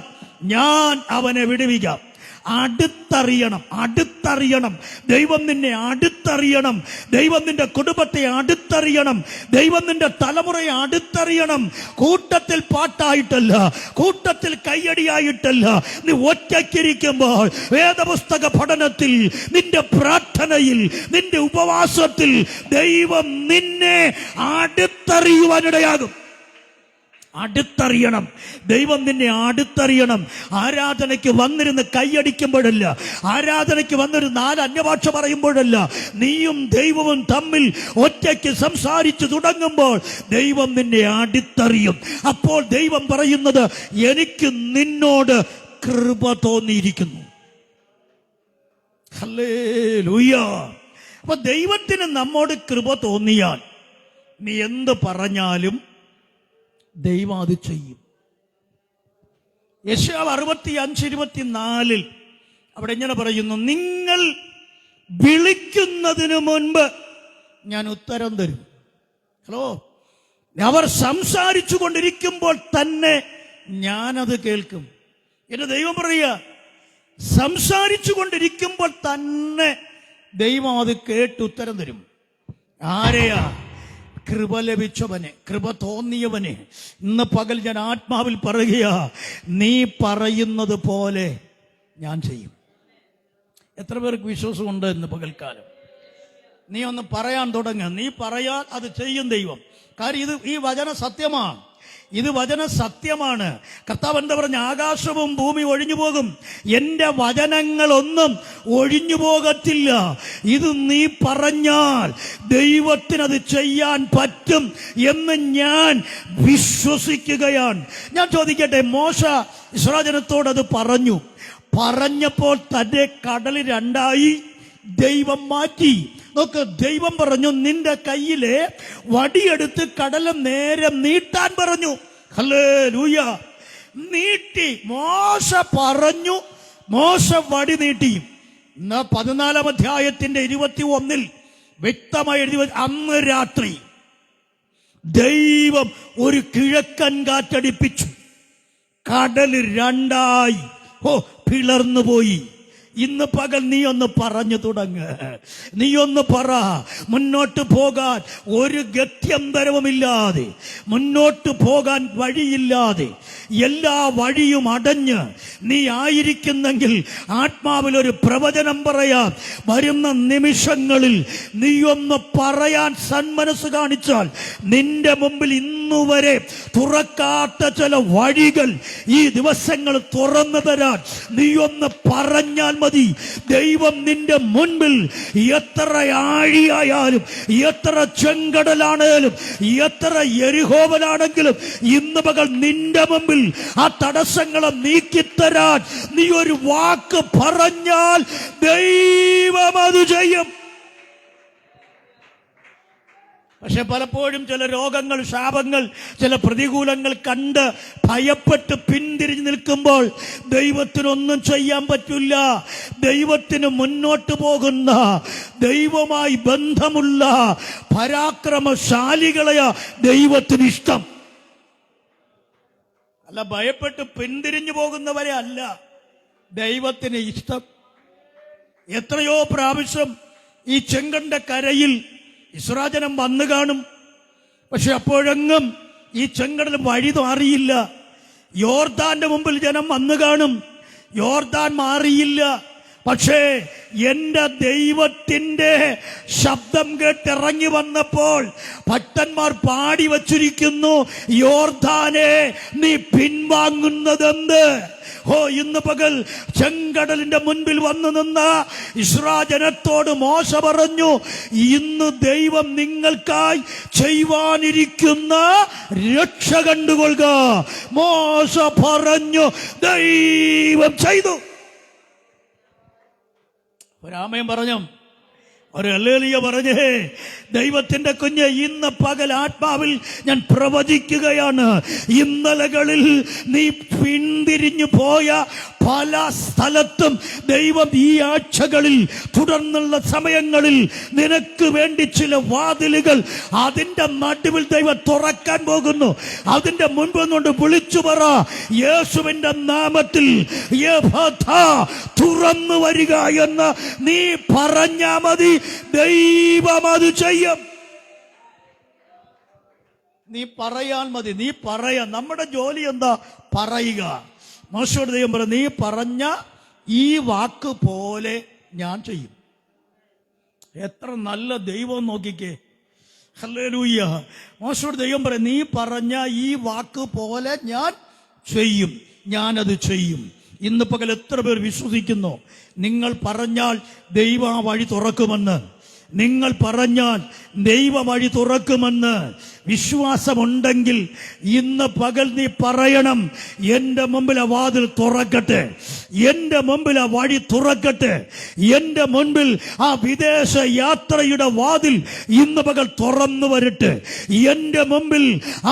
ഞാൻ അവനെ വിടുവിക്കാം. അടുത്തറിയണം, അടുത്തറിയണം. ദൈവം നിന്നെ അടുത്തറിയണം. ദൈവം നിന്റെ കുടുംബത്തെ അടുത്തറിയണം. ദൈവം നിന്റെ തലമുറയെ അടുത്തറിയണം. കൂട്ടത്തിൽ പാട്ടായിട്ടല്ല, കൂട്ടത്തിൽ കയ്യടിയായിട്ടല്ല. നീ ഒറ്റയ്ക്കിരിക്കുമ്പോൾ വേദപുസ്തക പഠനത്തിൽ, നിന്റെ പ്രാർത്ഥനയിൽ, നിന്റെ ഉപവാസത്തിൽ ദൈവം നിന്നെ അടുത്തറിയുവാനിടയാകും. അടുത്തറിയണം. ദൈവം നിന്നെ അടുത്തറിയണം. ആരാധനയ്ക്ക് വന്നിരുന്ന് കൈയടിക്കുമ്പോഴല്ല, ആരാധനയ്ക്ക് വന്നൊരു 4 അന്യഭാഷ പറയുമ്പോഴല്ല, നീയും ദൈവവും തമ്മിൽ ഒറ്റയ്ക്ക് സംസാരിച്ചു തുടങ്ങുമ്പോൾ ദൈവം നിന്നെ അടുത്തറിയും. അപ്പോൾ ദൈവം പറയുന്നത്, എനിക്ക് നിന്നോട് കൃപ തോന്നിയിരിക്കുന്നു. ഹല്ലേലൂയ. അപ്പൊ ദൈവത്തിന് നമ്മോട് കൃപ തോന്നിയാൽ നീ എന്ത് പറഞ്ഞാലും ദൈവം അത് ചെയ്യും. യെശയ്യാവ് 65:24 അവിടെ ഇങ്ങനെ പറയുന്നു, നിങ്ങൾ വിളിക്കുന്നതിന് മുൻപ് ഞാൻ ഉത്തരം തരും. ഹലോ, അവർ സംസാരിച്ചു കൊണ്ടിരിക്കുമ്പോൾ തന്നെ ഞാനത് കേൾക്കും. എന്റെ ദൈവം പറയുക, സംസാരിച്ചു കൊണ്ടിരിക്കുമ്പോൾ തന്നെ ദൈവം അത് കേട്ട് ഉത്തരം തരും. ആരെയാ? കൃപ ലഭിച്ചവനെ, കൃപ തോന്നിയവനെ. ഇന്ന് പകൽ ഞാൻ ആത്മാവിൽ പറയുകയാ, നീ പറയുന്നത് പോലെ ഞാൻ ചെയ്യും. എത്ര പേർക്ക് വിശ്വാസമുണ്ട് ഇന്ന് പകൽക്കാലം? നീ ഒന്ന് പറയാൻ തുടങ്ങുക. നീ പറയാൻ അത് ചെയ്യും ദൈവം. കാര്യം ഈ വചന സത്യമാണ്. ഇത് വചന സത്യമാണ്. കർത്താവ് എന്താ പറഞ്ഞ? ആകാശവും ഭൂമി ഒഴിഞ്ഞു പോകും, എന്റെ വചനങ്ങളൊന്നും ഒഴിഞ്ഞു പോകത്തില്ല. ഇത് നീ പറഞ്ഞാൽ ദൈവത്തിനത് ചെയ്യാൻ പറ്റും എന്ന് ഞാൻ വിശ്വസിക്കുകയാണ്. ഞാൻ ചോദിക്കട്ടെ, മോശ ഇസ്രായേൽ ജനത്തോടത് പറഞ്ഞു. പറഞ്ഞപ്പോൾ തന്റെ കടൽ 2 ദൈവം മാറ്റി. നോക്ക്, ദൈവം പറഞ്ഞു, നിന്റെ കയ്യിലെ വടിയെടുത്ത് കടല് നേരെ നീട്ടാൻ പറഞ്ഞു. ഹല്ലേലൂയ. നീട്ടി. മോശ പറഞ്ഞു, മോശ വടി നീട്ടി. 14 അധ്യായത്തിന്റെ 21 വ്യക്തമായി എഴുതി, അന്ന് രാത്രി ദൈവം ഒരു കിഴക്കൻ കാറ്റടിപ്പിച്ചു, കടല് 2 പിളർന്നു പോയി. ഇന്ന് പകൽ നീ ഒന്ന് പറഞ്ഞു തുടങ്ങ്. നീ ഒന്ന് പറ. മുന്നോട്ട് പോകാൻ ഒരു ഗത്യന്തരവുമില്ലാതെ, മുന്നോട്ട് പോകാൻ വഴിയില്ലാതെ, എല്ലാ വഴിയും അടഞ്ഞ് നീ ആയിരിക്കുന്നെങ്കിൽ ആത്മാവിൽ ഒരു പ്രവചനം പറയാം. വരുന്ന നിമിഷങ്ങളിൽ നീ ഒന്ന് പറയാൻ സന്മനസ് കാണിച്ചാൽ നിന്റെ മുമ്പിൽ ഇന്നുവരെ തുറക്കാത്ത ചില വഴികൾ ഈ ദിവസങ്ങൾ തുറന്നു തരാൻ നീ ഒന്ന് പറഞ്ഞാൽ മതി. ദൈവം നിന്റെ മുൻപിൽ എത്ര ആഴിയായാലും, എത്ര ചെങ്കടലാണേലും, എത്ര യെരിഹോവനാണെങ്കിലും ഇന്ന് പകൽ നിന്റെ മുമ്പിൽ ആ തടസ്സങ്ങളെ നീക്കിത്തരാൻ നീ ഒരു വാക്ക് പറഞ്ഞാൽ ദൈവം അത് ചെയ്യും. പക്ഷെ പലപ്പോഴും ചില രോഗങ്ങൾ, ശാപങ്ങൾ, ചില പ്രതികൂലങ്ങൾ കണ്ട് ഭയപ്പെട്ട് പിന്തിരിഞ്ഞു നിൽക്കുമ്പോൾ ദൈവത്തിനൊന്നും ചെയ്യാൻ പറ്റില്ല. ദൈവത്തിന് മുന്നോട്ട് പോകുന്ന, ദൈവമായി ബന്ധമുള്ള പരാക്രമശാലികളെയാ ദൈവത്തിന് ഇഷ്ടം. അല്ല, ഭയപ്പെട്ട് പിന്തിരിഞ്ഞു പോകുന്നവരെ അല്ല ദൈവത്തിന് ഇഷ്ടം. എത്രയോ പ്രാവശ്യം ഈ ചെങ്കണ്ട കരയിൽ ഇസ്രാജനം വന്നു കാണും. പക്ഷെ അപ്പോഴെങ്ങും ഈ ചെങ്കടൽ വഴി മാറിയില്ല. യോർദാന്റെ മുമ്പിൽ ജനം വന്നു കാണും, യോർദാൻ മാറിയില്ല. പക്ഷേ എന്റെ ദൈവത്തിന്റെ ശബ്ദം കേട്ടിറങ്ങി വന്നപ്പോൾ ഭക്തന്മാർ പാടി വച്ചിരിക്കുന്നു, യോർദാനെ നീ പിൻവാങ്ങുന്നതെന്ത്? ഇന്ന് പകൽ ചെങ്കടലിന്റെ മുൻപിൽ വന്നു നിന്ന ഇസ്രായേൽ ജനത്തോട് മോശ പറഞ്ഞു, ഇന്ന് ദൈവം നിങ്ങൾക്കായി ചെയ്യുവാനിരിക്കുന്ന രക്ഷ കണ്ടുകൊള്ളുക. മോശ പറഞ്ഞു, ദൈവം ചെയ്തു. ഒരാമയും പറഞ്ഞു, ഒരു ഹല്ലേലൂയ പറഞ്ഞേ. ദൈവത്തിന്റെ കുഞ്ഞ്, ഇന്ന് പകൽ ആത്മാവിൽ ഞാൻ പ്രവചിക്കുകയാണ്, ഇന്നലകളിൽ നീ പിന്തിരിഞ്ഞു പോയ പല സ്ഥലത്തും ദൈവം ഈ ആഴ്ചകളിൽ, തുടർന്നുള്ള സമയങ്ങളിൽ നിനക്ക് വേണ്ടി ചില വാതിലുകൾ അതിന്റെ നടുവിൽ ദൈവം തുറക്കാൻ പോകുന്നു. അതിന്റെ മുൻപ് കൊണ്ട് വിളിച്ചു പറ, യേശുവിന്റെ നാമത്തിൽ തുറന്നു വരിക എന്ന് നീ പറഞ്ഞാ മതി, ദൈവം അത് ചെയ്യും. നീ പറയാൻ മതി, നീ പറയാ. നമ്മുടെ ജോലി എന്താ? പറയുക. മോശയോട് ദൈവം പറഞ്ഞു, നീ പറഞ്ഞ ഈ വാക്ക് പോലെ ഞാൻ ചെയ്യും. എത്ര നല്ല ദൈവം നോക്കിക്കേ. ഹല്ലേലൂയ. മോശയോട് ദൈവം പറയും, നീ പറഞ്ഞ ഈ വാക്ക് പോലെ ഞാൻ ചെയ്യും, ഞാനത് ചെയ്യും. ഇന്ന് പകൽ എത്ര പേർ വിശ്വസിക്കുന്നു? നിങ്ങൾ പറഞ്ഞാൽ ദൈവം ആ വഴി തുറക്കുമെന്ന്. നിങ്ങൾ പറഞ്ഞാൽ ദൈവ വഴി തുറക്കുമെന്ന് വിശ്വാസമുണ്ടെങ്കിൽ ഇന്ന് പകൽ നീ പറയണം, എന്റെ മുമ്പിൽ ആ വാതിൽ തുറക്കട്ടെ, എന്റെ മുമ്പിൽ ആ വഴി തുറക്കട്ടെ, എന്റെ മുൻപിൽ ആ വിദേശ യാത്രയുടെ വാതിൽ ഇന്ന് പകൽ തുറന്നു വരട്ടെ, എന്റെ മുമ്പിൽ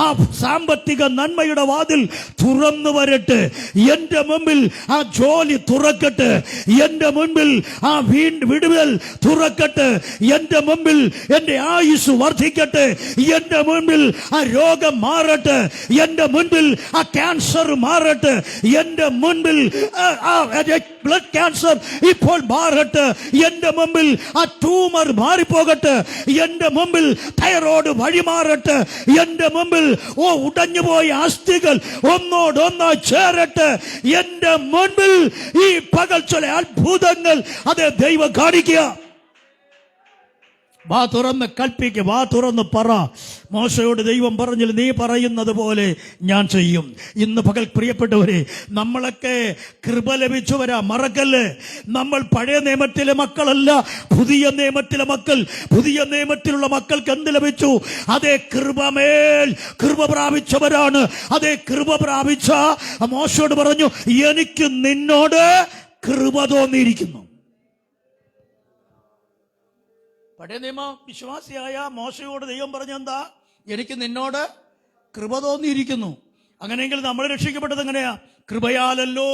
ആ സാമ്പത്തിക നന്മയുടെ വാതിൽ തുറന്നു വരട്ടെ, എന്റെ മുമ്പിൽ ആ ജോലി തുറക്കട്ടെ, എന്റെ മുൻപിൽ ആ വിടുതൽ തുറക്കട്ടെ, എന്റെ മുമ്പിൽ എന്റെ ആയുസ് വർദ്ധിക്കട്ടെ, എന്റെ മുൻപിൽ ആ രോഗം മാറട്ടെ, എന്റെ മുൻപിൽ ആ ക്യാൻസർ മാറട്ടെ, എന്റെ മുൻപിൽ ബ്ലഡ് ക്യാൻസർ ഇപ്പോൾ മാറട്ടെ, എന്റെ മുമ്പിൽ ആ ട്യൂമർ മാറിപ്പോകട്ടെ, എന്റെ മുമ്പിൽ തൈറോയ്ഡ് വഴി മാറട്ടെ, എന്റെ മുമ്പിൽ ഉടഞ്ഞുപോയ അസ്ഥികൾ ഒന്നോടൊന്നായി ചേരട്ടെ, എന്റെ മുൻപിൽ ഈ പകൽ ചില അത്ഭുതങ്ങൾ അതേ ദൈവം കാണിക്കുക. വാ തുറന്ന് കൽപ്പിക്കുക, വാ തുറന്ന് പറ. മോശയോട് ദൈവം പറഞ്ഞില്ല, നീ പറയുന്നത് പോലെ ഞാൻ ചെയ്യും. ഇന്ന് പകൽ പ്രിയപ്പെട്ടവരെ, നമ്മളൊക്കെ കൃപ ലഭിച്ചവരാ, മറക്കല്ലേ. നമ്മൾ പഴയ നിയമത്തിലെ മക്കളല്ല, പുതിയ നിയമത്തിലെ മക്കൾ. പുതിയ നിയമത്തിലുള്ള മക്കൾക്ക് എന്ത് ലഭിച്ചു? അതേ കൃപമേൽ കൃപ പ്രാപിച്ചവരാണ്. അതേ കൃപ പ്രാപിച്ച മോശയോട് പറഞ്ഞു, എനിക്ക് നിന്നോട് കൃപ തോന്നിയിരിക്കുന്നു. പഴയ നിയമ വിശ്വാസിയായ മോശയോട് ദൈവം പറഞ്ഞെന്താ? എനിക്ക് നിന്നോട് കൃപ തോന്നിയിരിക്കുന്നു. അങ്ങനെയെങ്കിൽ നമ്മൾ രക്ഷിക്കപ്പെട്ടത് എങ്ങനെയാ? കൃപയാലല്ലോ.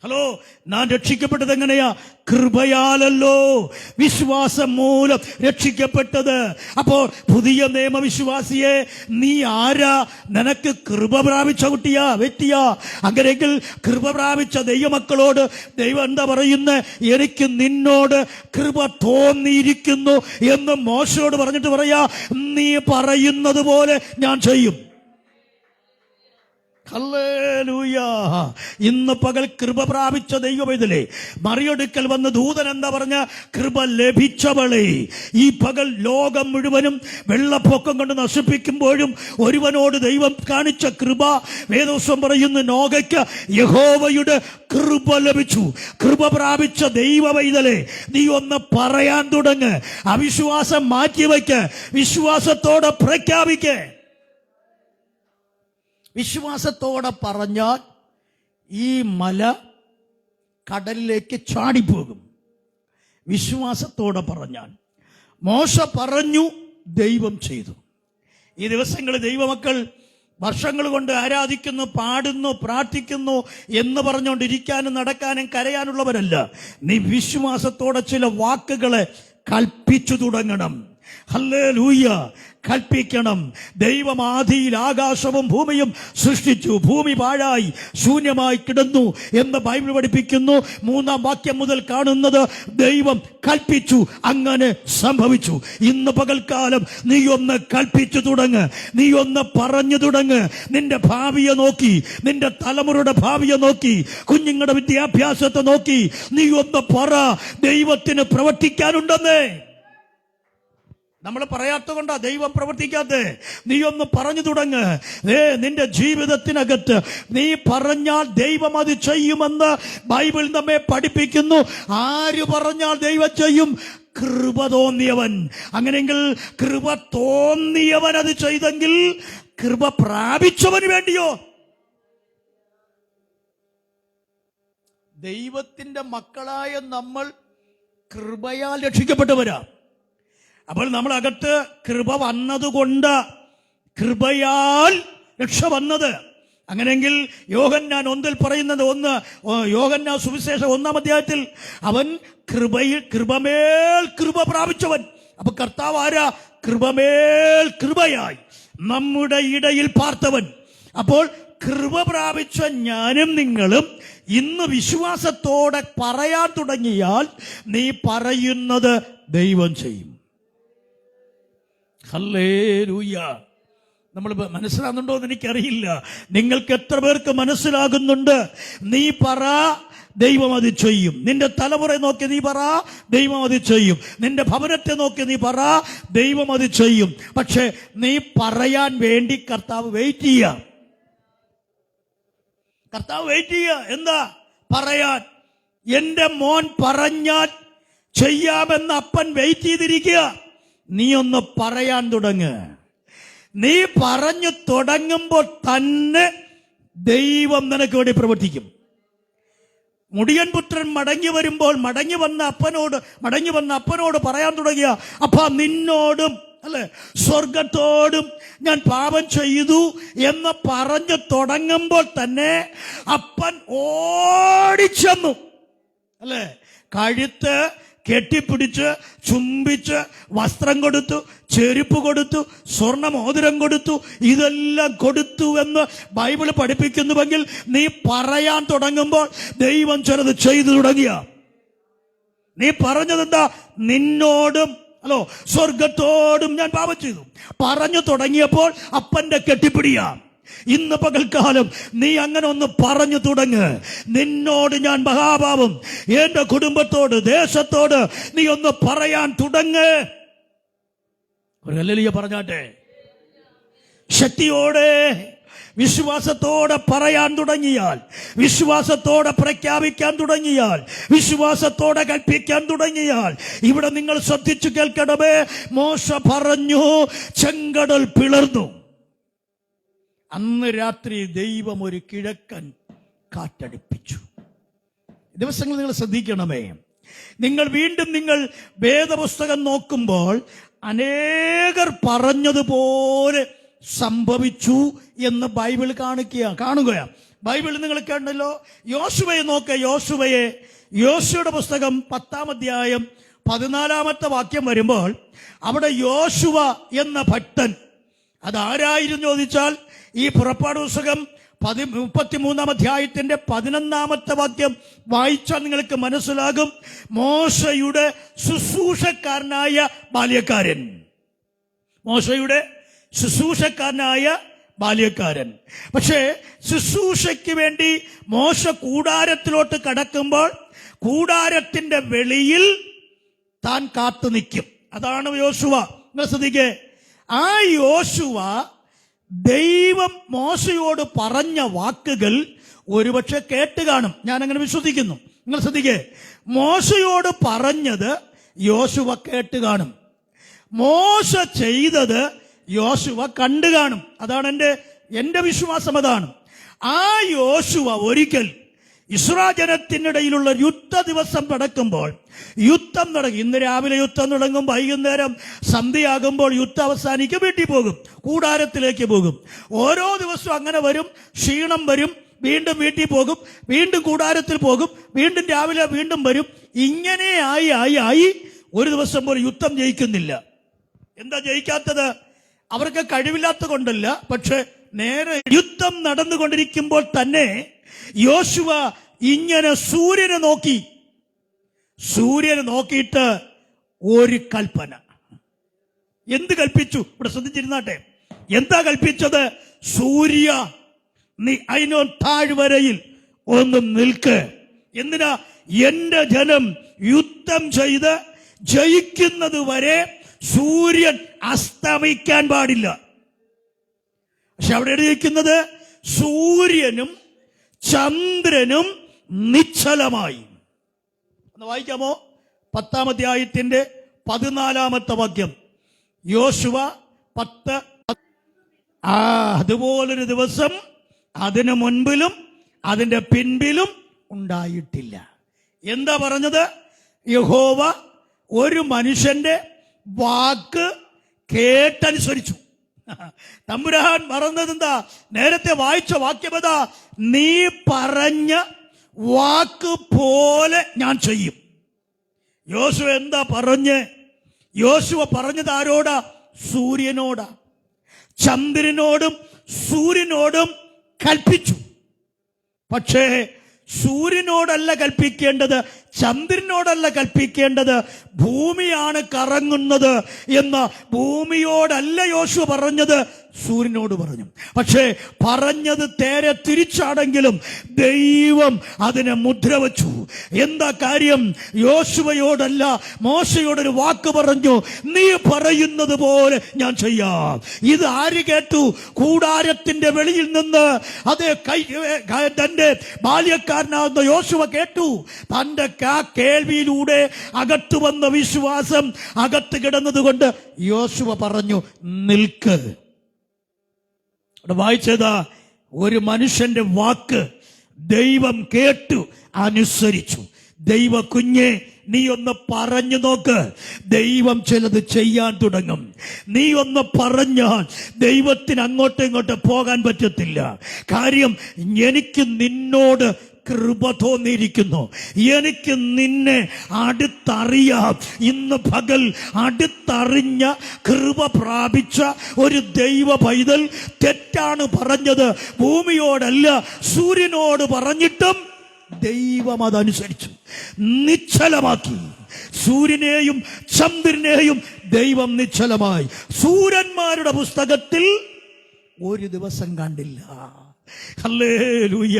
ഹലോ, നാം രക്ഷിക്കപ്പെട്ടത് എങ്ങനെയാ? കൃപയാലല്ലോ. വിശ്വാസം മൂലം രക്ഷിക്കപ്പെട്ടത്. അപ്പോൾ പുതിയ നിയമവിശ്വാസിയെ, നീ ആരാ? നിനക്ക് കൃപ പ്രാപിച്ച കുട്ടിയാ, വ്യക്തിയാ. അങ്ങനെയെങ്കിൽ കൃപ പ്രാപിച്ച ദൈവമക്കളോട് ദൈവം എന്താ പറയുന്നത്? എനിക്ക് നിന്നോട് കൃപ തോന്നിയിരിക്കുന്നു എന്ന് മോശയോട് പറഞ്ഞിട്ട് പറയാ, നീ പറയുന്നത് പോലെ ഞാൻ ചെയ്യും. ഹല്ലേലൂയ. ഇന്ന് പകൽ കൃപ പ്രാപിച്ച ദൈവമൈതലേ, മറിയടുക്കൽ വന്ന് ദൂതൻ എന്താ പറഞ്ഞ? കൃപ ലഭിച്ചവളെ. ഈ പകൽ ലോകം മുഴുവനും വെള്ളപ്പൊക്കം കൊണ്ട് നശിപ്പിക്കുമ്പോഴും ഒരുവനോട് ദൈവം കാണിച്ച കൃപ, വേദോസം പറയുന്നു, നോഹയ്ക്ക് യഹോവയുടെ കൃപ ലഭിച്ചു. കൃപ പ്രാപിച്ച ദൈവമൈതലേ, നീ ഒന്ന് പറയാൻ തുടങ്ങ്. അവിശ്വാസം മാറ്റിവെക്ക്, വിശ്വാസത്തോടെ പ്രഖ്യാപിക്കേ. വിശ്വാസത്തോടെ പറഞ്ഞാൽ ഈ മല കടലിലേക്ക് ചാടിപ്പോകും. വിശ്വാസത്തോടെ പറഞ്ഞാൽ. മോശ പറഞ്ഞു, ദൈവം ചെയ്തു. ഈ ദിവസങ്ങളിൽ ദൈവമക്കൾ വർഷങ്ങൾ കൊണ്ട് ആരാധിക്കുന്നു, പാടുന്നു, പ്രാർത്ഥിക്കുന്നു എന്ന് പറഞ്ഞുകൊണ്ടിരിക്കാനും നടക്കാനും കരയാനുള്ളവരല്ല. നീ വിശ്വാസത്തോടെ ചില വാക്കുകളെ കൽപ്പിച്ചു തുടങ്ങണം. ഹല്ലേലൂയ, കൽപ്പിക്കണം. ദൈവം ആദിയിൽ ആകാശവും ഭൂമിയും സൃഷ്ടിച്ചു, ഭൂമി പാഴായി ശൂന്യമായി കിടന്നു എന്ന് ബൈബിൾ പഠിപ്പിക്കുന്നു. 3-ാം വാക്യം മുതൽ കാണുന്നത് ദൈവം കൽപ്പിച്ചു, അങ്ങനെ സംഭവിച്ചു. ഇന്ന് പകൽക്കാലം നീ ഒന്ന് കൽപ്പിച്ചു തുടങ്ങ്, നീ ഒന്ന് പറഞ്ഞു തുടങ്ങ്. നിന്റെ ഭാവിയെ നോക്കി, നിന്റെ തലമുറയുടെ ഭാവിയെ നോക്കി, കുഞ്ഞുങ്ങളുടെ വിദ്യാഭ്യാസത്തെ നോക്കി നീ ഒന്ന് പറ, ദൈവത്തിന് പ്രവർത്തിക്കാനുണ്ടെന്നേ. നമ്മൾ പറയാത്ത കൊണ്ടാ ദൈവം പ്രവർത്തിക്കാതെ. നീ ഒന്ന് പറഞ്ഞു തുടങ്ങ്. നിന്റെ ജീവിതത്തിനകത്ത് നീ പറഞ്ഞാൽ ദൈവം അത് ചെയ്യുമെന്ന് ബൈബിൾ നമ്മെ പഠിപ്പിക്കുന്നു. ആര് പറഞ്ഞാൽ ദൈവം ചെയ്യും? കൃപ തോന്നിയവൻ. അങ്ങനെയെങ്കിൽ കൃപ തോന്നിയവൻ അത് ചെയ്തെങ്കിൽ കൃപ പ്രാപിച്ചവന് വേണ്ടിയോ? ദൈവത്തിന്റെ മക്കളായ നമ്മൾ കൃപയാൽ രക്ഷിക്കപ്പെട്ടവരാ. അപ്പോൾ നമ്മളകത്ത് കൃപ വന്നതുകൊണ്ട്, കൃപയാൽ രക്ഷ വന്നത്. അങ്ങനെയെങ്കിൽ യോഹന്നാൻ 1-ൽ പറയുന്നത്, യോഹന്നാൻ സുവിശേഷം 1-ാം അധ്യായത്തിൽ അവൻ കൃപമേൽ കൃപ പ്രാപിച്ചവൻ. അപ്പൊ കർത്താവ് ആരാ? കൃപമേൽ കൃപയായി നമ്മുടെ ഇടയിൽ പാർത്തവൻ. അപ്പോൾ കൃപ പ്രാപിച്ച ഞാനും നിങ്ങളും ഇന്ന് വിശ്വാസത്തോടെ പറയാൻ തുടങ്ങിയാൽ നീ പറയുന്നത് ദൈവം ചെയ്യും. ഹല്ലേലൂയ. നമ്മൾ മനസ്സിലാകുന്നുണ്ടോ എന്ന് എനിക്കറിയില്ല. നിങ്ങൾക്ക് എത്ര പേർക്ക് മനസ്സിലാകുന്നുണ്ട്? നീ പറ, ദൈവം അത് ചെയ്യും. നിന്റെ തലമുറയെ നോക്കി നീ പറ, ദൈവം അത് ചെയ്യും. നിന്റെ ഭവനത്തെ നോക്കി നീ പറ, ദൈവം അത് ചെയ്യും. പക്ഷെ നീ പറയാൻ വേണ്ടി കർത്താവ് വെയിറ്റ് ചെയ്യുക. കർത്താവ് വെയിറ്റ് ചെയ്യുക. എന്താ പറയാൻ? എന്റെ മോൻ പറഞ്ഞാൽ ചെയ്യാമെന്ന് അപ്പൻ വെയിറ്റ് ചെയ്തിരിക്കുക. നീ ഒന്ന് പറയാൻ തുടങ്ങ്. നീ പറഞ്ഞു തുടങ്ങുമ്പോൾ തന്നെ ദൈവം നിനക്ക് വേണ്ടി പ്രവർത്തിക്കും. മുടിയൻ പുത്രൻ മടങ്ങി വരുമ്പോൾ മടങ്ങി വന്ന അപ്പനോട് പറയാൻ തുടങ്ങിയ, അപ്പ നിന്നോടും അല്ലെ സ്വർഗത്തോടും ഞാൻ പാപം ചെയ്തു എന്ന് പറഞ്ഞു തുടങ്ങുമ്പോൾ തന്നെ അപ്പൻ ഓടിച്ചെന്നു അല്ലെ, കഴുത്ത് കെട്ടിപ്പിടിച്ച് ചുംബിച്ച് വസ്ത്രം കൊടുത്തു, ചെരുപ്പ് കൊടുത്തു, സ്വർണ്ണമോതിരം കൊടുത്തു, ഇതെല്ലാം കൊടുത്തു എന്ന് ബൈബിൾ പഠിപ്പിക്കുന്നുവെങ്കിൽ നീ പറയാൻ തുടങ്ങുമ്പോൾ ദൈവം ചിലത് ചെയ്തു തുടങ്ങിയ. നീ പറഞ്ഞതെന്താ? നിന്നോടും സ്വർഗത്തോടും ഞാൻ പാപം ചെയ്തു പറഞ്ഞു തുടങ്ങിയപ്പോൾ അപ്പന്റെ കെട്ടിപ്പിടിയാ. ഇന്ന് പകൽക്കാലം നീ അങ്ങനെ ഒന്ന് പറഞ്ഞു തുടങ്ങ്. നിന്നോട് ഞാൻ മഹാപാപം, എന്റെ കുടുംബത്തോട്, ദേശത്തോട് നീ ഒന്ന് പറയാൻ തുടങ്ങ്. ഒരു ഹല്ലേലൂയ പറഞ്ഞാട്ടെ. ശക്തിയോടെ വിശ്വാസത്തോടെ പറയാൻ തുടങ്ങിയാൽ, വിശ്വാസത്തോടെ പ്രഖ്യാപിക്കാൻ തുടങ്ങിയാൽ, വിശ്വാസത്തോടെ കൽപ്പിക്കാൻ തുടങ്ങിയാൽ, ഇവിടെ നിങ്ങൾ ശ്രദ്ധിച്ചു കേൾക്കണമേ. മോശ പറഞ്ഞു, ചെങ്കടൽ പിളർന്നു. അന്ന് രാത്രി ദൈവം ഒരു കിഴക്കൻ കാറ്റടിപ്പിച്ചു. ദിവസങ്ങൾ നിങ്ങൾ ശ്രദ്ധിക്കണമേ. നിങ്ങൾ വേദപുസ്തകം നോക്കുമ്പോൾ അനേകർ പറഞ്ഞതുപോലെ സംഭവിച്ചു എന്ന് ബൈബിൾ കാണുകയാണ്. ബൈബിൾ നിങ്ങൾ കണ്ടല്ലോ. യോശുവയെ നോക്ക. യോശുവയുടെ പുസ്തകം 10-ാം അധ്യായം 14-ാമത്തെ വാക്യം വരുമ്പോൾ അവിടെ യോശുവ എന്ന ഭക്തൻ അതാരായിരുന്നു ചോദിച്ചാൽ, ഈ പുറപ്പാട് പുസ്തകം 33-ാം അധ്യായത്തിന്റെ 11-ാമത്തെ വാക്യം വായിച്ചാൽ നിങ്ങൾക്ക് മനസ്സിലാകും. മോശയുടെ ശുശ്രൂഷക്കാരനായ ബാല്യക്കാരൻ. പക്ഷേ ശുശ്രൂഷയ്ക്ക് വേണ്ടി മോശ കൂടാരത്തിലോട്ട് കടക്കുമ്പോൾ കൂടാരത്തിന്റെ വെളിയിൽ താൻ കാത്തു നിൽക്കും. അതാണ് യോശുവ. നിങ്ങൾ ശ്രദ്ധിക്കേ. ആ യോശുവ ദൈവം മോശയോട് പറഞ്ഞ വാക്കുകൾ ഒരുപക്ഷെ കേട്ട് കാണും. ഞാൻ അങ്ങനെ വിശ്വസിക്കുന്നു. നിങ്ങൾ ശ്രദ്ധിക്കേ. മോശയോട് പറഞ്ഞത് യോശുവ കേട്ട് കാണും. മോശ ചെയ്തത് യോശുവ കണ്ടു കാണും. അതാണ് എന്റെ വിശ്വാസം. അതാണ്. ആ യോശുവ ഒരിക്കൽ ഇസ്രായേൽ ജനത്തിനിടയിലുള്ള യുദ്ധ ദിവസം നടക്കുമ്പോൾ യുദ്ധം നടക്കും. ഇന്ന് രാവിലെ യുദ്ധം തുടങ്ങും, വൈകുന്നേരം സന്ധ്യയാകുമ്പോൾ യുദ്ധം അവസാനിക്കും, വീട്ടിൽ പോകും, കൂടാരത്തിലേക്ക് പോകും. ഓരോ ദിവസവും അങ്ങനെ വരും, ക്ഷീണം വരും, വീണ്ടും വീട്ടിൽ പോകും, വീണ്ടും കൂടാരത്തിൽ പോകും, വീണ്ടും രാവിലെ വീണ്ടും വരും. ഇങ്ങനെ ആയി ഒരു ദിവസം പോലും യുദ്ധം ജയിക്കുന്നില്ല. എന്താ ജയിക്കാത്തത്? അവർക്ക് കഴിവില്ലാത്ത കൊണ്ടല്ല, പക്ഷെ നേരെ യുദ്ധം നടന്നുകൊണ്ടിരിക്കുമ്പോൾ തന്നെ യോശുവ ഇങ്ങനെ സൂര്യനെ നോക്കിയിട്ട് ഒരു കൽപ്പന. എന്ത് കൽപ്പിച്ചു? ഇവിടെ ശ്രദ്ധിച്ചിരുന്നാട്ടെ. എന്താ കൽപ്പിച്ചത്? സൂര്യ, നീ അയ്നോൻ താഴ്വരയിൽ ഒന്ന് നിൽക്ക്. എന്തിനാ? എന്റെ ജനം യുദ്ധം ചെയ്ത് ജയിക്കുന്നത് വരെ സൂര്യൻ അസ്തമിക്കാൻ പാടില്ല. പക്ഷെ അവിടെ എഴുതിയിരിക്കുന്നത് സൂര്യനും ചന്ദ്രനും നിശ്ചലമായി. ഒന്ന് വായിക്കാമോ? 10-ാം അധ്യായത്തിന്റെ 14-ാമത്തെ വാക്യം. യോശുവ 10. അതുപോലൊരു ദിവസം അതിനു മുൻപിലും അതിന്റെ പിൻപിലും ഉണ്ടായിട്ടില്ല. എന്താ പറഞ്ഞത്? യഹോവ ഒരു മനുഷ്യന്റെ വാക്ക് കേട്ടനുസരിച്ചു. തമ്പുരാൻ പറഞ്ഞത് എന്താ? നേരത്തെ വായിച്ച വാക്യമതാ, നീ പറഞ്ഞ വാക്ക് പോലെ ഞാൻ ചെയ്യും. യോശുവ എന്താ പറഞ്ഞ്? യോശുവ പറഞ്ഞത് ആരോടാ? സൂര്യനോടാ. ചന്ദ്രനോടും സൂര്യനോടും കൽപ്പിച്ചു. പക്ഷേ സൂര്യനോടല്ല കൽപ്പിക്കേണ്ടത്, ചന്ദ്രനോടല്ല കൽപ്പിക്കേണ്ടത്, ഭൂമിയാണ് കറങ്ങുന്നത് എന്ന് ഭൂമിയോടല്ല യോശുവ പറഞ്ഞത്, സൂര്യനോട് പറഞ്ഞു. പക്ഷേ പറഞ്ഞത് നേരെ തിരിച്ചാണെങ്കിലും ദൈവം അതിനെ മുദ്ര വച്ചു. എന്താ കാര്യം? യോശുവയോടല്ല, മോശയോടൊരു വാക്ക് പറഞ്ഞു, നീ പറയുന്നത് പോലെ ഞാൻ ചെയ്യാം. ഇത് ആര് കേട്ടു? കൂടാരത്തിന്റെ വെളിയിൽ നിന്ന് അതേ തന്റെ ബാല്യക്കാരനാകുന്ന യോശുവ കേട്ടു. തന്റെ കേൾവിയിലൂടെ അകത്തു വന്ന വിശ്വാസം അകത്ത് കിടന്നത് കൊണ്ട് യോശുവ പറഞ്ഞു, നിൽക്ക്. വായിച്ചതാ, ഒരു മനുഷ്യന്റെ വാക്ക് ദൈവം കേട്ടു, അനുസരിച്ചു. ദൈവ കുഞ്ഞെ, നീ ഒന്ന് പറഞ്ഞു നോക്ക്, ദൈവം ചിലത് ചെയ്യാൻ തുടങ്ങും. നീ ഒന്ന് പറഞ്ഞാൽ ദൈവത്തിന് അങ്ങോട്ടും ഇങ്ങോട്ടും പോകാൻ പറ്റത്തില്ല. കാര്യം, എനിക്ക് നിന്നോട് കൃപ തോന്നിയിരിക്കുന്നു. എനിക്ക് നിന്നെ അടുത്തറിയാം. ഇന്ന് പകൽ അടുത്തറിഞ്ഞ കൃപ പ്രാപിച്ച ഒരു ദൈവ പൈതൽ തെറ്റാണ് പറഞ്ഞത്. ഭൂമിയോടല്ല, സൂര്യനോട് പറഞ്ഞിട്ടും ദൈവം അതനുസരിച്ചു, നിശ്ചലമാക്കി. സൂര്യനെയും ചന്ദ്രനെയും ദൈവം നിശ്ചലമായി. സൂര്യന്മാരുടെ പുസ്തകത്തിൽ ഒരു ദിവസം കണ്ടില്ല. ഹല്ലേലൂയ.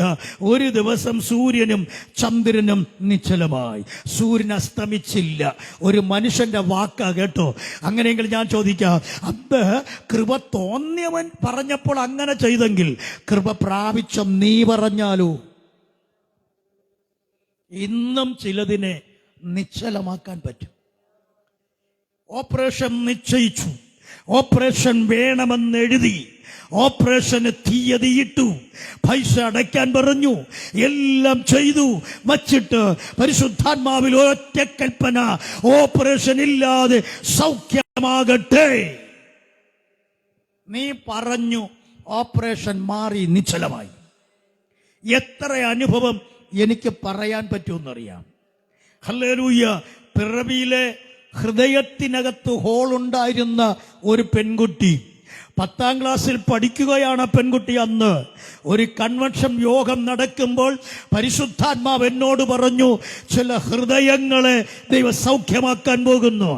ഒരു ദിവസം സൂര്യനും ചന്ദ്രനും നിശ്ചലമായി. സൂര്യൻ അസ്തമിച്ചില്ല. ഒരു മനുഷ്യന്റെ വാക്കാ കേട്ടോ. അങ്ങനെയെങ്കിൽ ഞാൻ ചോദിക്കാം, അന്ന് കൃപ തോന്നിയവൻ പറഞ്ഞപ്പോൾ അങ്ങനെ ചെയ്തെങ്കിൽ കൃപ പ്രാപിച്ച നീ പറഞ്ഞാലോ? ഇന്നും ചിലതിനെ നിശ്ചലമാക്കാൻ പറ്റും. ഓപ്പറേഷൻ നിശ്ചയിച്ചു, ഓപ്പറേഷൻ വേണമെന്നെഴുതി, ഓപ്പറേഷന് തീയതിയിട്ടു, പൈസ അടയ്ക്കാൻ പറഞ്ഞു, എല്ലാം ചെയ്തു വച്ചിട്ട് പരിശുദ്ധാത്മാവിൽ ഒറ്റ കൽപ്പന, ഓപ്പറേഷൻ ഇല്ലാതെ സൗഖ്യമാകട്ടെ. നീ പറഞ്ഞു, ഓപ്പറേഷൻ മാറി, നിശ്ചലമായി. എത്ര അനുഭവം എനിക്ക് പറയാൻ പറ്റുമെന്നറിയാം. ഹല്ലേലൂയ. പിറവിയിലെ ഹൃദയത്തിനകത്ത് ഹോളുണ്ടായിരുന്ന ഒരു പെൺകുട്ടി, 10-ാം ക്ലാസ്സിൽ പഠിക്കുകയാണ് പെൺകുട്ടി. അന്ന് ഒരു കൺവെൻഷൻ യോഗം നടക്കുമ്പോൾ പരിശുദ്ധാത്മാവ് എന്നോട് പറഞ്ഞു, ചില ഹൃദയങ്ങളെ ദൈവം സൗഖ്യമാക്കാൻ പോകുന്നു.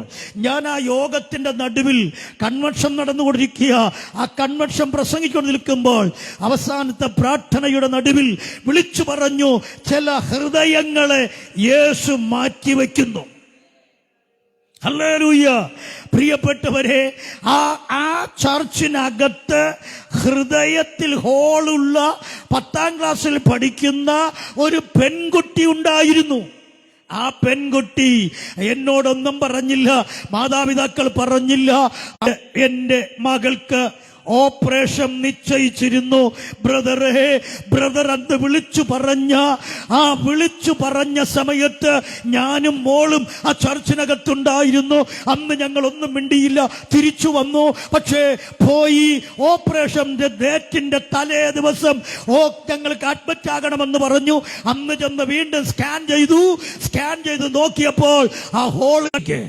ഞാൻ ആ യോഗത്തിന്റെ നടുവിൽ കൺവെൻഷൻ നടന്നുകൊണ്ടിരിക്കുക. ആ കൺവെൻഷൻ പ്രസംഗിക്കൊണ്ട് നിൽക്കുമ്പോൾ അവസാനത്തെ പ്രാർത്ഥനയുടെ നടുവിൽ വിളിച്ചു പറഞ്ഞു, ചില ഹൃദയങ്ങളെ യേശു മാറ്റിവെക്കുന്നു. ഹല്ലേലൂയ. പ്രിയപ്പെട്ടവരെ, ആ ചർച്ചിനകത്ത് ഹൃദയത്തിൽ ഹോളുള്ള 10-ാം ക്ലാസ്സിൽ പഠിക്കുന്ന ഒരു പെൺകുട്ടി ഉണ്ടായിരുന്നു. ആ പെൺകുട്ടി എന്നോടൊന്നും പറഞ്ഞില്ല, മാതാപിതാക്കൾ പറഞ്ഞില്ല, എൻ്റെ മകൾക്ക് ഓപ്പറേഷൻ നിശ്ചയിച്ചിരുന്നു. ബ്രദർ അന്ന് വിളിച്ചു പറഞ്ഞ സമയത്ത് ഞാനും മോളും ആ ചർച്ചിനകത്തുണ്ടായിരുന്നു. അന്ന് ഞങ്ങൾ ഒന്നും മിണ്ടിയില്ല, തിരിച്ചു വന്നു. പക്ഷേ പോയി ഓപ്പറേഷന്റെ ഡേറ്റിന്റെ തലേ ദിവസം ഞങ്ങൾക്ക് അഡ്മിറ്റ് ആകണമെന്ന് പറഞ്ഞു. അന്ന് ചെന്ന് വീണ്ടും സ്കാൻ ചെയ്തു നോക്കിയപ്പോൾ ആ ഹോളിലേക്ക്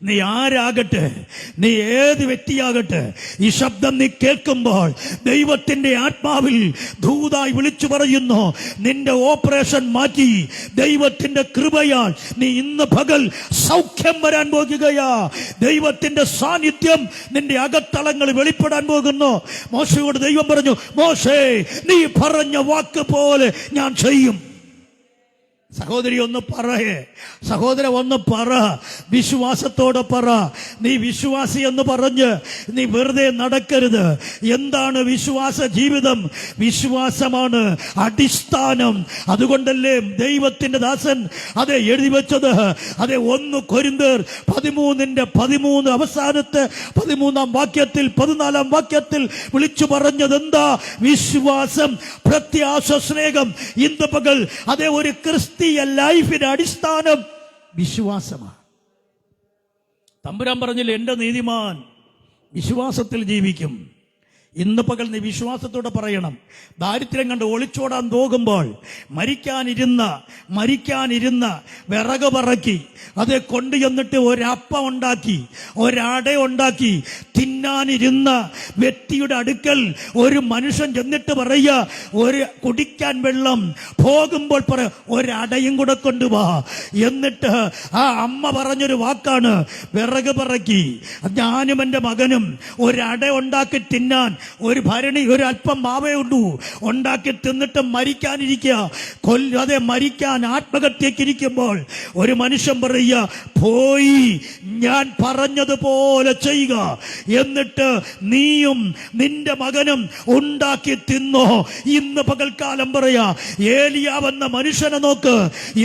നീ ആരാകട്ടെ, നീ ഏത് വ്യക്തിയാകട്ടെ, ഈ ശബ്ദം നീ കേൾക്കുമ്പോൾ ദൈവത്തിന്റെ ആത്മാവിൽ ദൂതായി വിളിച്ചു പറയുന്നു, നിന്റെ ഓപ്പറേഷൻ മാറ്റി ദൈവത്തിന്റെ കൃപയാൽ നീ ഇന്ന് പകൽ സൗഖ്യം വരാൻ പോകുകയാ. ദൈവത്തിന്റെ സാന്നിധ്യം നിന്റെ അകത്തളങ്ങൾ വെളിപ്പെടാൻ പോകുന്നു. മോശയോട് ദൈവം പറഞ്ഞു, മോശേ, നീ പറഞ്ഞ വാക്ക് പോലെ ഞാൻ ചെയ്യും. സഹോദരി ഒന്ന് പറയേ, സഹോദര ഒന്ന് പറ, വിശ്വാസത്തോടെ പറ. നീ വിശ്വാസി എന്ന് പറഞ്ഞ് നീ വെറുതെ നടക്കരുത്. എന്താണ് വിശ്വാസ ജീവിതം? വിശ്വാസമാണ് അടിസ്ഥാനം. അതുകൊണ്ടല്ലേ ദൈവത്തിന്റെ ദാസൻ അതെ എഴുതി വെച്ചത്. അതെ 1 കൊരിന്ത്യർ 13:13 അവസാനത്തെ 13-ാം വാക്യത്തിൽ 14-ാം വാക്യത്തിൽ വിളിച്ചു പറഞ്ഞത് എന്താ? വിശ്വാസം, പ്രത്യാശ, സ്നേഹം. ഇന്ന് പകൽ അതെ ഒരു ക്രിസ്തീയ ലൈഫിന്റെ അടിസ്ഥാനം വിശ്വാസമാണ്. തമ്പുരാൻ പറഞ്ഞില്ലേ, എന്റെ നീതിമാൻ വിശ്വാസത്തിൽ ജീവിക്കും. ഇന്ന് പകൽ നീ വിശ്വാസത്തോടെ പറയണം. ദാരിദ്ര്യം കണ്ട് ഒളിച്ചോടാൻ പോകുമ്പോൾ മരിക്കാനിരുന്ന വിറക് പറക്കി അതെ കൊണ്ട് ചെന്നിട്ട് ഒരപ്പം ഉണ്ടാക്കി ഒരട ഉണ്ടാക്കി തിന്നാനിരുന്ന വ്യക്തിയുടെ അടുക്കൽ ഒരു മനുഷ്യൻ ചെന്നിട്ട് പറയുക, ഒരു കുടിക്കാൻ വെള്ളം, പോകുമ്പോൾ പറ ഒരടയും കൂടെ കൊണ്ടുപോവാ. എന്നിട്ട് ആ അമ്മ പറഞ്ഞൊരു വാക്കാണ്, വിറക് പറക്കി ഞാനും എൻ്റെ മകനും ഒരട ഉണ്ടാക്കി തിന്നാൻ ഒരു ഭരണി ഒരല്പം മാവേ ഉള്ളൂ, ഉണ്ടാക്കി തിന്നിട്ട് മരിക്കാൻ ആത്മഹത്യക്കിരിക്കുമ്പോൾ ഒരു മനുഷ്യൻ പറയുക, പോയി ഞാൻ പറഞ്ഞതുപോലെ ചെയ്യുക, എന്നിട്ട് നീയും നിന്റെ മകനും ഉണ്ടാക്കി തിന്നോ. ഇന്ന് പകൽക്കാലം പറയാ, ഏലിയാവ് എന്ന മനുഷ്യനെ നോക്ക്.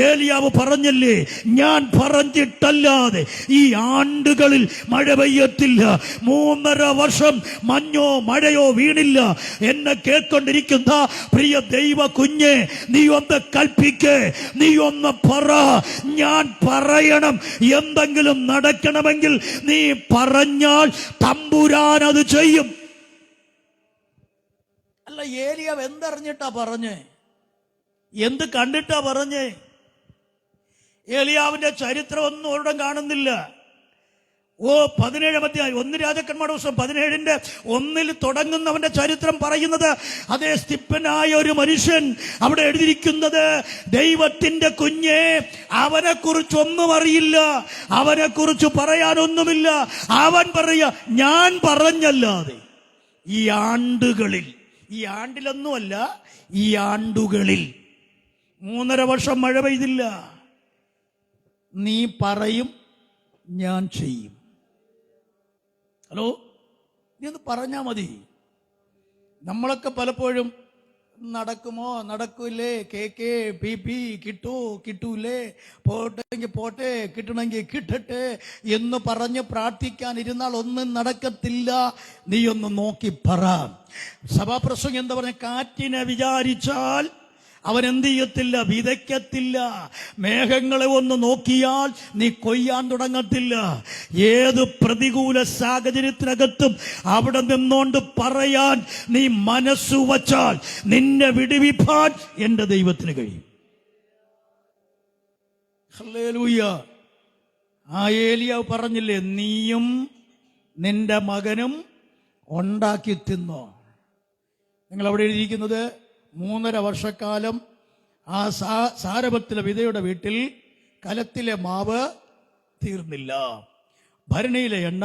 ഏലിയാവ് പറഞ്ഞില്ലേ, ഞാൻ പറഞ്ഞിട്ടല്ലാതെ ഈ ആണ്ടുകളിൽ മഴ പെയ്യത്തില്ല, 3.5 വർഷം മഞ്ഞോ മഴയോ വീണില്ല. എന്നെ കേൾക്കൊണ്ടിരിക്കുന്ന പ്രിയ ദൈവ കുഞ്ഞെ, നീ ഒന്ന് കൽപ്പിക്കേ, നീ ഒന്ന് പറ. ഞാൻ പറയണം, എന്തെങ്കിലും നടക്കണമെങ്കിൽ നീ പറഞ്ഞാൽ തമ്പുരാൻ അത് ചെയ്യും. അല്ല, ഏലിയാവ് എന്തറിഞ്ഞിട്ടാ പറഞ്ഞേ? എന്ത് കണ്ടിട്ടാ പറഞ്ഞേ? ഏലിയാവിന്റെ ചരിത്രം ഒന്നും ഒരിടം കാണുന്നില്ല. 17-ാം അധ്യായം 1 രാജാക്കന്മാരുടെ പുസ്തകം 17:1 തുടങ്ങുന്നവന്റെ ചരിത്രം പറയുന്നത്, അതേ സ്തിപ്പനായ ഒരു മനുഷ്യൻ അവിടെ എഴുതിയിരിക്കുന്നത്, ദൈവത്തിന്റെ കുഞ്ഞെ, അവനെ കുറിച്ചൊന്നും അറിയില്ല, അവനെ കുറിച്ച് പറയാനൊന്നുമില്ല. അവൻ പറയാ, ഞാൻ പറഞ്ഞല്ലാതെ ഈ ആണ്ടുകളിൽ, ഈ ആണ്ടിലൊന്നുമല്ല, ഈ ആണ്ടുകളിൽ 3.5 വർഷം മഴ പെയ്തില്ല. നീ പറയും, ഞാൻ ചെയ്യും. ഹലോ, നീ ഒന്ന് പറഞ്ഞാ മതി. നമ്മളൊക്കെ പലപ്പോഴും നടക്കുമോ നടക്കൂലേ, കേക്കേ പി കിട്ടൂലേ, പോട്ടെങ്കിൽ പോട്ടെ, കിട്ടണമെങ്കിൽ കിട്ടട്ടെ എന്ന് പറഞ്ഞ് പ്രാർത്ഥിക്കാനിരുന്നാൽ ഒന്നും നടക്കത്തില്ല. നീ ഒന്ന് നോക്കി പറ. സഭാപ്രസംഗം എന്താ പറഞ്ഞ, കാറ്റിനെ വിചാരിച്ചാൽ അവൻ എന്ത് ചെയ്യത്തില്ല, വിതയ്ക്കത്തില്ല. മേഘങ്ങളെ ഒന്ന് നോക്കിയാൽ നീ കൊയ്യാൻ തുടങ്ങത്തില്ല. ഏത് പ്രതികൂല സാഹചര്യത്തിനകത്തും അവിടെ നിന്നോണ്ട് പറയാൻ നീ മനസ്സു വച്ചാൽ നിന്നെ വിടുവിപ്പാൻ എന്റെ ദൈവത്തിന് കഴിയും. ഹല്ലേലൂയ. ആ ഏലിയാവ് പറഞ്ഞില്ലേ, നീയും നിന്റെ മകനും ഉണ്ടാക്കി തിന്നോ. നിങ്ങൾ അവിടെ എഴുതിയിരിക്കുന്നത്, 3.5 വർഷക്കാലം ആ സാരഭത്തിലെ വിധയുടെ വീട്ടിൽ കലത്തിലെ മാവ് തീർന്നില്ല, ഭരണിയിലെ എണ്ണ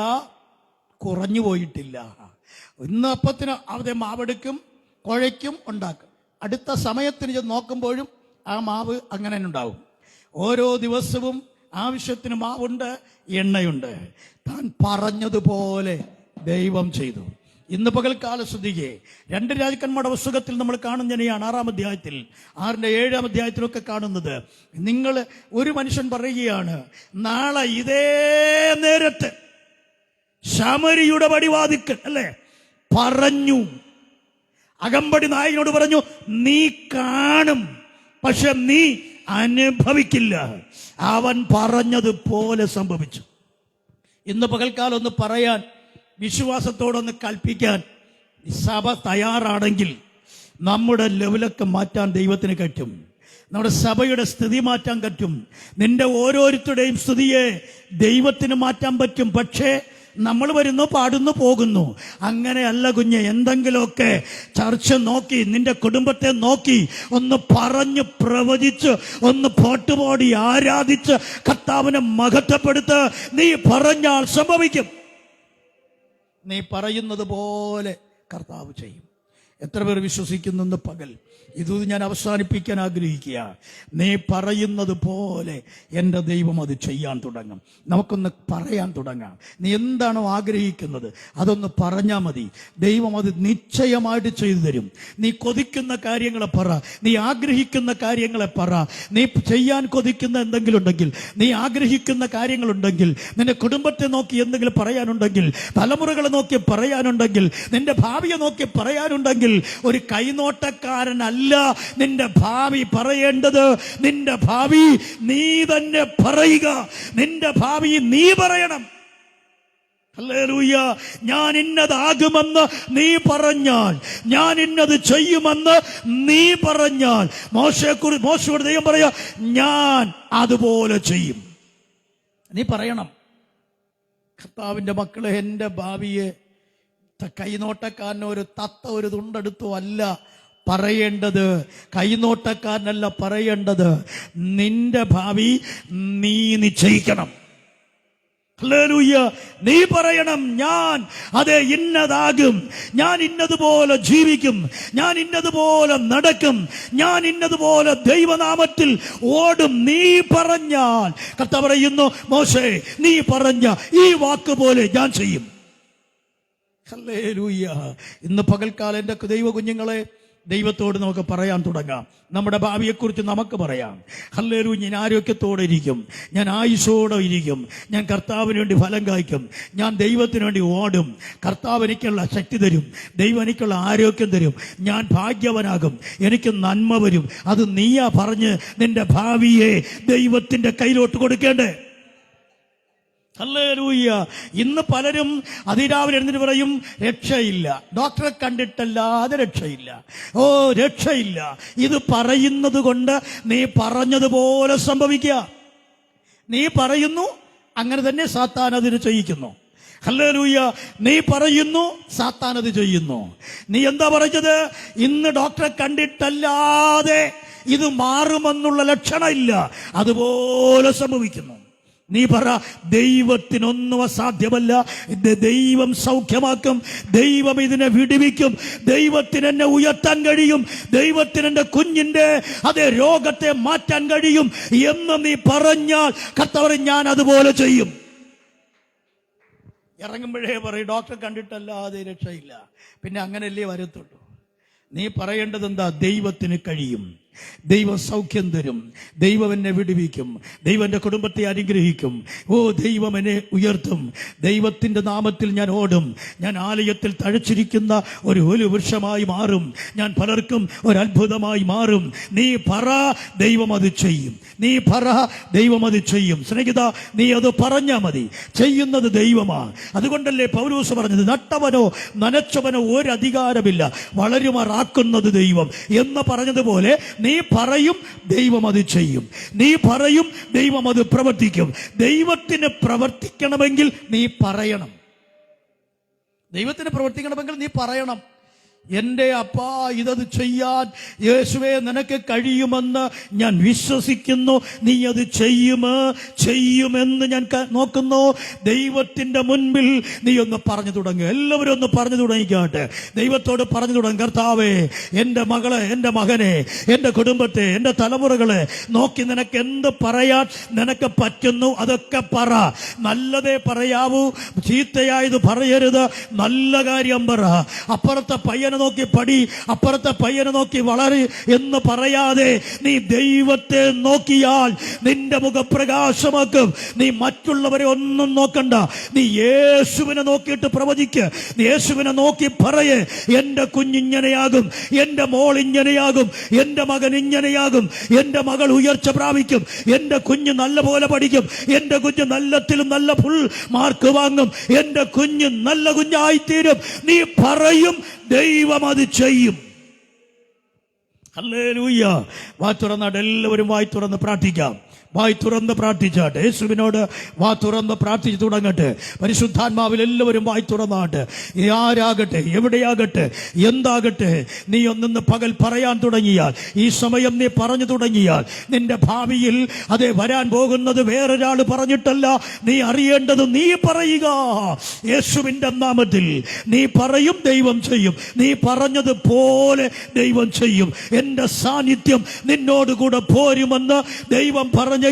കുറഞ്ഞു പോയിട്ടില്ല. ഇന്ന് അപ്പത്തിന് അവിടെ മാവെടുക്കും, കുഴയ്ക്കും, ഉണ്ടാക്കും. അടുത്ത സമയത്തിന് ചെന്ന് നോക്കുമ്പോഴും ആ മാവ് അങ്ങനെ ഉണ്ടാവും. ഓരോ ദിവസവും ആവശ്യത്തിന് മാവുണ്ട്, എണ്ണയുണ്ട്. താൻ പറഞ്ഞതുപോലെ ദൈവം ചെയ്തു. ഇന്ന് പകൽക്കാല ശ്രദ്ധിക്കേ, 2 രാജാക്കന്മാരുടെ പുസ്തകത്തിൽ നമ്മൾ കാണുന്നതിനെയാണ് 6-ാം അധ്യായത്തിൽ, 6-ന്റെ 7-ാം അധ്യായത്തിലൊക്കെ കാണുന്നത്. നിങ്ങൾ ഒരു മനുഷ്യൻ പറയുകയാണ്, നാളെ ഇതേ നേരത്ത് ശമരിയുടെ പടിവാതിക്കൽ, അല്ലേ, പറഞ്ഞു. അകമ്പടി നായകനോട് പറഞ്ഞു, നീ കാണും, പക്ഷെ നീ അനുഭവിക്കില്ല. അവൻ പറഞ്ഞതുപോലെ സംഭവിച്ചു. ഇന്ന് പകൽക്കാലം ഒന്ന് പറയാൻ, വിശ്വാസത്തോടൊന്ന് കൽപ്പിക്കാൻ സഭ തയ്യാറാണെങ്കിൽ നമ്മുടെ ലെവലൊക്കെ മാറ്റാൻ ദൈവത്തിന് പറ്റും. നമ്മുടെ സഭയുടെ സ്ഥിതി മാറ്റാൻ പറ്റും. നിന്റെ ഓരോരുത്തരുടെയും സ്ഥിതിയെ ദൈവത്തിന് മാറ്റാൻ പറ്റും. പക്ഷേ നമ്മൾ വരുന്നു, പാടുന്നു, പോകുന്നു. അങ്ങനെയല്ല കുഞ്ഞ്. എന്തെങ്കിലുമൊക്കെ ചർച്ച നോക്കി, നിന്റെ കുടുംബത്തെ നോക്കി ഒന്ന് പറഞ്ഞ് പ്രവചിച്ച്, ഒന്ന് പാട്ടുപാടി ആരാധിച്ച് കർത്താവിനെ മഹത്വപ്പെടുത്ത്. നീ പറഞ്ഞാൽ സംഭവിക്കും. നീ പറയുന്നത് പോലെ കർത്താവ് ചെയ്യും. എത്ര പേർ വിശ്വസിക്കുന്നു? പകൽ ഇത് ഞാൻ അവസാനിപ്പിക്കാൻ ആഗ്രഹിക്കുക. നീ പറയുന്നത് പോലെ എൻ്റെ ദൈവം അത് ചെയ്യാൻ തുടങ്ങും. നമുക്കൊന്ന് പറയാൻ തുടങ്ങാം. നീ എന്താണോ ആഗ്രഹിക്കുന്നത് അതൊന്ന് പറഞ്ഞാൽ മതി. ദൈവം അത് നിശ്ചയമായിട്ട് ചെയ്തു തരും. നീ കൊതിക്കുന്ന കാര്യങ്ങളെ പറ, നീ ആഗ്രഹിക്കുന്ന കാര്യങ്ങളെ പറ. നീ ചെയ്യാൻ കൊതിക്കുന്ന എന്തെങ്കിലും ഉണ്ടെങ്കിൽ, നീ ആഗ്രഹിക്കുന്ന കാര്യങ്ങളുണ്ടെങ്കിൽ, നിന്റെ കുടുംബത്തെ നോക്കി എന്തെങ്കിലും പറയാനുണ്ടെങ്കിൽ, തലമുറകളെ നോക്കി പറയാനുണ്ടെങ്കിൽ, നിന്റെ ഭാവിയെ നോക്കി പറയാനുണ്ടെങ്കിൽ, ഒരു കൈനോട്ടക്കാരനല്ല നിന്റെ ഭാവി പറയേണ്ടത്. നിന്റെ ഭാവി നീ തന്നെ പറയുക. നിന്റെ ഭാവി നീ പറയണം. ഹല്ലേലൂയ. ഞാൻ ഇന്നതാകുമെന്ന് നീ പറഞ്ഞാൽ, ഞാൻ ഇന്നത് ചെയ്യുമെന്ന് നീ പറഞ്ഞാൽ, മോശയോട് ദൈവം പറയാ, ഞാൻ അതുപോലെ ചെയ്യും. നീ പറയണം. കർത്താവിന്റെ മക്കളെ, എൻ്റെ ഭാവിയെ കൈനോട്ടക്കാരനോ ഒരു തത്ത ഒരു തുണ്ടെടുത്തോ അല്ല പറയേണ്ടത്. കൈനോട്ടക്കാരനല്ല പറയേണ്ടത്. നിന്റെ ഭാവി നീ നിശ്ചയിക്കണം. ഹല്ലേലൂയ. നീ പറയണം, ഞാൻ അതെ ഇന്നതാകും, ഞാൻ ഇന്നതുപോലെ ജീവിക്കും, ഞാൻ ഇന്നതുപോലെ നടക്കും, ഞാൻ ഇന്നതുപോലെ ദൈവനാമത്തിൽ ഓടും. നീ പറഞ്ഞാൽ, കർത്താവ് പറയുന്നു, മോശേ നീ പറഞ്ഞ ഈ വാക്ക് പോലെ ഞാൻ ചെയ്യും. ഹല്ലേലൂയ. ഇന്ന് പകൽക്കാലം എൻ്റെ ദൈവ കുഞ്ഞുങ്ങളെ, ദൈവത്തോട് നമുക്ക് പറയാൻ തുടങ്ങാം. നമ്മുടെ ഭാവിയെക്കുറിച്ച് നമുക്ക് പറയാം. ഹല്ലേലൂയ. ഞാൻ ആരോഗ്യത്തോടെ ഇരിക്കും, ഞാൻ ആയുസ്സോടെ ഇരിക്കും, ഞാൻ കർത്താവിന് വേണ്ടി ഫലം കായ്ക്കും, ഞാൻ ദൈവത്തിന് വേണ്ടി ഓടും, കർത്താവ് എനിക്കുള്ള ശക്തി തരും, ദൈവം എനിക്കുള്ള ആരോഗ്യം തരും, ഞാൻ ഭാഗ്യവനാകും, എനിക്ക് നന്മ വരും. അത് നീയാ പറഞ്ഞ് നിന്റെ ഭാവിയെ ദൈവത്തിന്റെ കയ്യിലോട്ട് കൊടുക്കേണ്ടേ. ഹല്ലേലൂയ. ഇന്ന് പലരും അതിരാവിലെ എഴുന്നേറ്റ് പറയും, രക്ഷയില്ല, ഡോക്ടറെ കണ്ടിട്ടല്ലാതെ രക്ഷയില്ല. ഓ, രക്ഷയില്ല. ഇത് പറയുന്നത് കൊണ്ട് നീ പറഞ്ഞതുപോലെ സംഭവിക്കുക. നീ പറയുന്നു, അങ്ങനെ തന്നെ സാത്താൻ അതിന് ചെയ്യിക്കുന്നു. ഹല്ലേലൂയ. നീ പറയുന്നു, സാത്താൻ അത് ചെയ്യുന്നു. നീ എന്താ പറഞ്ഞത്? ഇന്ന് ഡോക്ടറെ കണ്ടിട്ടല്ലാതെ ഇത് മാറുമെന്നുള്ള ലക്ഷണമില്ല. അതുപോലെ സംഭവിക്കുന്നു. നീ പറ, ദൈവത്തിനൊന്നും അസാധ്യമല്ല. ദൈവം സൗഖ്യമാക്കും, ദൈവം ഇതിനെ വിടുവിക്കും, ദൈവത്തിന് എന്നെ ഉയർത്താൻ കഴിയും, ദൈവത്തിന് എൻ്റെ കുഞ്ഞിൻ്റെ അതേ രോഗത്തെ മാറ്റാൻ കഴിയും എന്ന് നീ പറഞ്ഞാൽ, കർത്താവ് ഞാൻ അതുപോലെ ചെയ്യും. ഇറങ്ങുമ്പോഴേ പറയും, ഡോക്ടറെ കണ്ടിട്ടല്ലാതെ രക്ഷയില്ല. പിന്നെ അങ്ങനെയല്ലേ വരത്തുള്ളൂ. നീ പറയേണ്ടത് എന്താ? ദൈവത്തിന് കഴിയും, ദൈവം സൗഖ്യം തരും, ദൈവം എന്നെ വിടുവിക്കും, ദൈവം എൻ്റെ കുടുംബത്തെ അനുഗ്രഹിക്കും, ഓ ദൈവം എന്നെ ഉയർത്തും, ദൈവത്തിൻ്റെ നാമത്തിൽ ഞാൻ ഓടും, ഞാൻ ആലയത്തിൽ തഴച്ചിരിക്കുന്ന ഒരു വൃക്ഷമായി മാറും, ഞാൻ പലർക്കും ഒരു അത്ഭുതമായി മാറും. നീ പറ, ദൈവം അത് ചെയ്യും. നീ പറ, ദൈവം അത് ചെയ്യും. സ്നേഹിത, നീ അത് പറഞ്ഞാൽ മതി. ചെയ്യുന്നത് ദൈവമാണ്. അതുകൊണ്ടല്ലേ പൗലോസ് പറഞ്ഞത്, നട്ടവനോ നനച്ചവനോ ഒരു അധികാരമില്ല, വളരുമാറാക്കുന്നത് ദൈവം എന്ന് പറഞ്ഞതുപോലെ നീ പറയും, ദൈവം അത് ചെയ്യും. നീ പറയും, ദൈവം അത് പ്രവർത്തിക്കും. ദൈവത്തിന് പ്രവർത്തിക്കണമെങ്കിൽ നീ പറയണം. ദൈവത്തിന് പ്രവർത്തിക്കണമെങ്കിൽ നീ പറയണം. എൻ്റെ അപ്പാ, ഇതത് ചെയ്യാൻ യേശുവേ നിനക്ക് കഴിയുമെന്ന് ഞാൻ വിശ്വസിക്കുന്നു. നീ അത് ചെയ്യുമെന്ന് ഞാൻ നോക്കുന്നു. ദൈവത്തിൻ്റെ മുൻപിൽ നീ ഒന്ന് പറഞ്ഞു തുടങ്ങുക. എല്ലാവരും ഒന്ന് പറഞ്ഞു തുടങ്ങിക്കാട്ടെ. ദൈവത്തോട് പറഞ്ഞു തുടങ്ങും, കർത്താവേ, എൻ്റെ മകളെ, എൻ്റെ മകനെ, എൻ്റെ കുടുംബത്തെ, എൻ്റെ തലമുറകളെ നോക്കി നിനക്ക് എന്ത് പറയാൻ നിനക്ക് പറ്റുന്നു അതൊക്കെ പറ. നല്ലതേ പറയാവൂ, ചീത്തയായത് പറയരുത്. നല്ല കാര്യം പറ. അപ്പുറത്തെ പയ്യനെ പയ്യനെ നോക്കി പടി, അപ്പുറത്തെ പയ്യനെ നോക്കി വളര് എന്ന് പറയാതെ നീ ദൈവത്തെ നോക്കിയാൽ നിന്റെ മുഖപ്രകാശമാക്കും. നീ മറ്റുള്ളവരെ ഒന്നും നോക്കണ്ട, നീ യേശുവിനെ നോക്കിയിട്ട് പ്രവചിക്ക്. നീ യേശുവിനെ നോക്കി പറയേ, എന്റെ കുഞ്ഞിങ്ങനെയാകും, എന്റെ മോൾ ഇങ്ങനെയാകും, എന്റെ മകൻ ഇങ്ങനെയാകും, എന്റെ മകൾ ഉയർച്ച പ്രാപിക്കും, എന്റെ കുഞ്ഞ് നല്ല പോലെ പഠിക്കും, എന്റെ കുഞ്ഞ് നല്ലത്തിലും നല്ല ഫുൾ മാർക്ക് വാങ്ങും, എന്റെ കുഞ്ഞ് നല്ല കുഞ്ഞായിത്തീരും. നീ പറയും, ദൈവം അത് ചെയ്യും. ഹല്ലേലൂയ. വാ തുറന്നാട്ട് എല്ലാവരും വായി തുറന്ന് പ്രാർത്ഥിക്കാം. വായി തുറന്ന് പ്രാർത്ഥിച്ചാട്ടെ. യേശുവിനോട് വാ തുറന്ന് പ്രാർത്ഥിച്ചു തുടങ്ങട്ടെ. പരിശുദ്ധാത്മാവിൽ എല്ലാവരും വായി തുറന്നാട്ടെ. ആരാകട്ടെ, എവിടെയാകട്ടെ, എന്താകട്ടെ, നീ ഒന്നിന്ന് പകൽ പറയാൻ തുടങ്ങിയാൽ, ഈ സമയം നീ പറഞ്ഞു തുടങ്ങിയാൽ, നിന്റെ ഭാവിയിൽ അതേ വരാൻ പോകുന്നത് വേറൊരാൾ പറഞ്ഞിട്ടല്ല, നീ അറിയേണ്ടത് നീ പറയുക. യേശുവിന്റെ നാമത്തിൽ നീ പറയും, ദൈവം ചെയ്യും. നീ പറഞ്ഞതുപോലെ ദൈവം ചെയ്യും. എന്റെ സാന്നിധ്യം നിന്നോടുകൂടെ പോരുമെന്ന് ദൈവം പറഞ്ഞെങ്കിൽ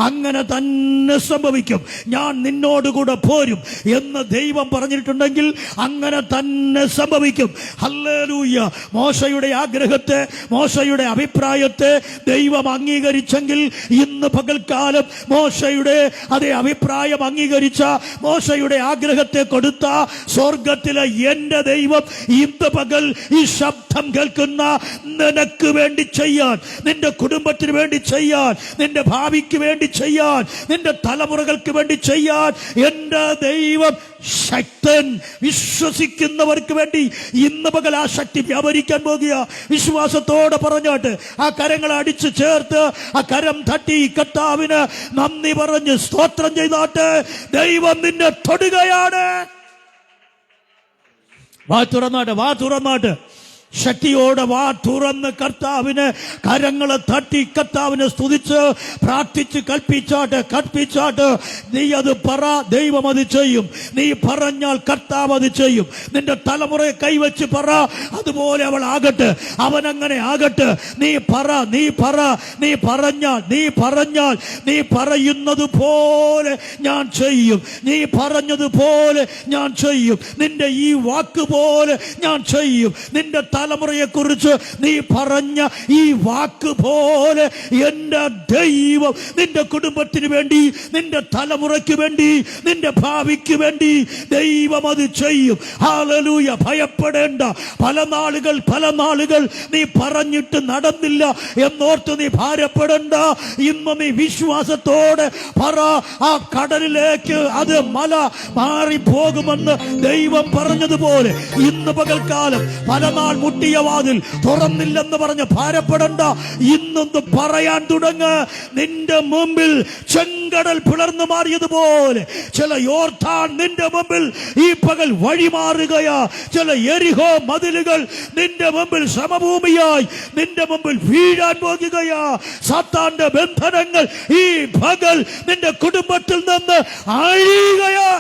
അങ്ങനെ തന്നെ സംഭവിക്കും. ഞാൻ നിന്നോടുകൂടെ പോരും എന്ന് ദൈവം പറഞ്ഞിട്ടുണ്ടെങ്കിൽ അങ്ങനെ തന്നെ സംഭവിക്കും. ഹല്ലേലൂയ. മോശയുടെ ആഗ്രഹത്തെ, മോശയുടെ അഭിപ്രായത്തെ ദൈവം അംഗീകരിച്ചെങ്കിൽ ഇന്ന് പകൽക്കാലം മോശയുടെ അതേ അഭിപ്രായം അംഗീകരിച്ച, മോശയുടെ ആഗ്രഹത്തെ കൊടുത്ത സ്വർഗത്തിലെ എന്റെ ദൈവം ഇന്ന് പകൽ ഈ ശബ്ദം കേൾക്കുന്ന നിനക്ക് വേണ്ടി ചെയ്യാൻ, നിന്റെ കുടുംബത്തിന് വേണ്ടി ചെയ്യാൻ, നിന്റെ ഭാവിക്ക് വേണ്ടി ചെയ്യാൻ, നിന്റെ തലമുറകൾക്ക് വേണ്ടി ചെയ്യാൻ എന്റെ ദൈവം ശക്തൻ. വിശ്വസിക്കുന്നവർക്ക് വേണ്ടി ഇന്ന് പകൽ ആ ശക്തി വ്യാപരിക്കാൻ പോകുക. വിശ്വാസത്തോടെ പറഞ്ഞാട്ട് ആ കരങ്ങൾ അടിച്ചു ചേർത്ത് ആ കരം തട്ടി കർത്താവിന് നന്ദി പറഞ്ഞ് സ്തോത്രം ചെയ്താട്ട് ദൈവം നിന്നെ തൊടുകയാണ്. വാ തുറന്നാട്ട്, വാ തുറന്നാട്ട്, ശക്തിയോടെ വാ തുറന്ന് കർത്താവിന് കരങ്ങളെ തട്ടി കർത്താവിനെ സ്തുതിച്ച് പ്രാർത്ഥിച്ച് കൽപ്പിച്ചാട്ട് നീ അത് പറ, ദൈവം അത് ചെയ്യും. നീ പറഞ്ഞാൽ കർത്താവ് അത് ചെയ്യും. നിന്റെ തലമുറയെ കൈവച്ച് പറ, അതുപോലെ അവൾ ആകട്ടെ, അവനങ്ങനെ ആകട്ടെ. നീ പറ, നീ പറ, നീ പറഞ്ഞാൽ നീ പറയുന്നത് പോലെ ഞാൻ ചെയ്യും. നീ പറഞ്ഞതുപോലെ ഞാൻ ചെയ്യും. നിന്റെ ഈ വാക്ക് പോലെ ഞാൻ ചെയ്യും. നിന്റെ തലമുറയെ കുറിച്ച് നീ പറഞ്ഞ ഈ വാക്ക് പോലെ എന്റെ ദൈവം നിന്റെ കുടുംബത്തിന് വേണ്ടി, നിന്റെ തലമുറയ്ക്ക് വേണ്ടി, നിന്റെ ഭാവിക്ക് വേണ്ടി ദൈവം അത് ചെയ്യും. ഹല്ലേലൂയ. ഭയപ്പെടേണ്ട. പല നാളുകൾ നീ പറഞ്ഞിട്ട് നടന്നില്ല എന്നോർത്ത് നീ ഭാരപ്പെടേണ്ട. ഇന്ന് നീ വിശ്വാസത്തോടെ പറ, ആ കടലിലേക്ക് അത് മല മാറിപ്പോകുമെന്ന് ദൈവം പറഞ്ഞതുപോലെ ഇന്ന് പകൽക്കാലം പല നാൾ മുട്ടിയ വാതിൽ തുറന്നില്ലെന്ന് പറഞ്ഞ് ഭാരപ്പെടണ്ട. ഇന്നൊന്ന് പറയാൻ തുടങ്ങ്. നിന്റെ മുമ്പിൽ ചെങ്കടൽ പിളർന്നു മാറിയതുപോലെ ചില യോർദാൻ നിന്റെ മുമ്പിൽ ഈ പകൽ വഴിമാറുകയാ. ചില യെരിഹോ മതിലുകൾ നിന്റെ മുമ്പിൽ സമഭൂമിയായി നിന്റെ മുമ്പിൽ വീഴാൻ പോകുകയാ. സാത്താന്റെ ബന്ധനങ്ങൾ ഈ പകൽ നിന്റെ കുടുംബത്തിൽ നിന്ന് അഴിയുകയാ.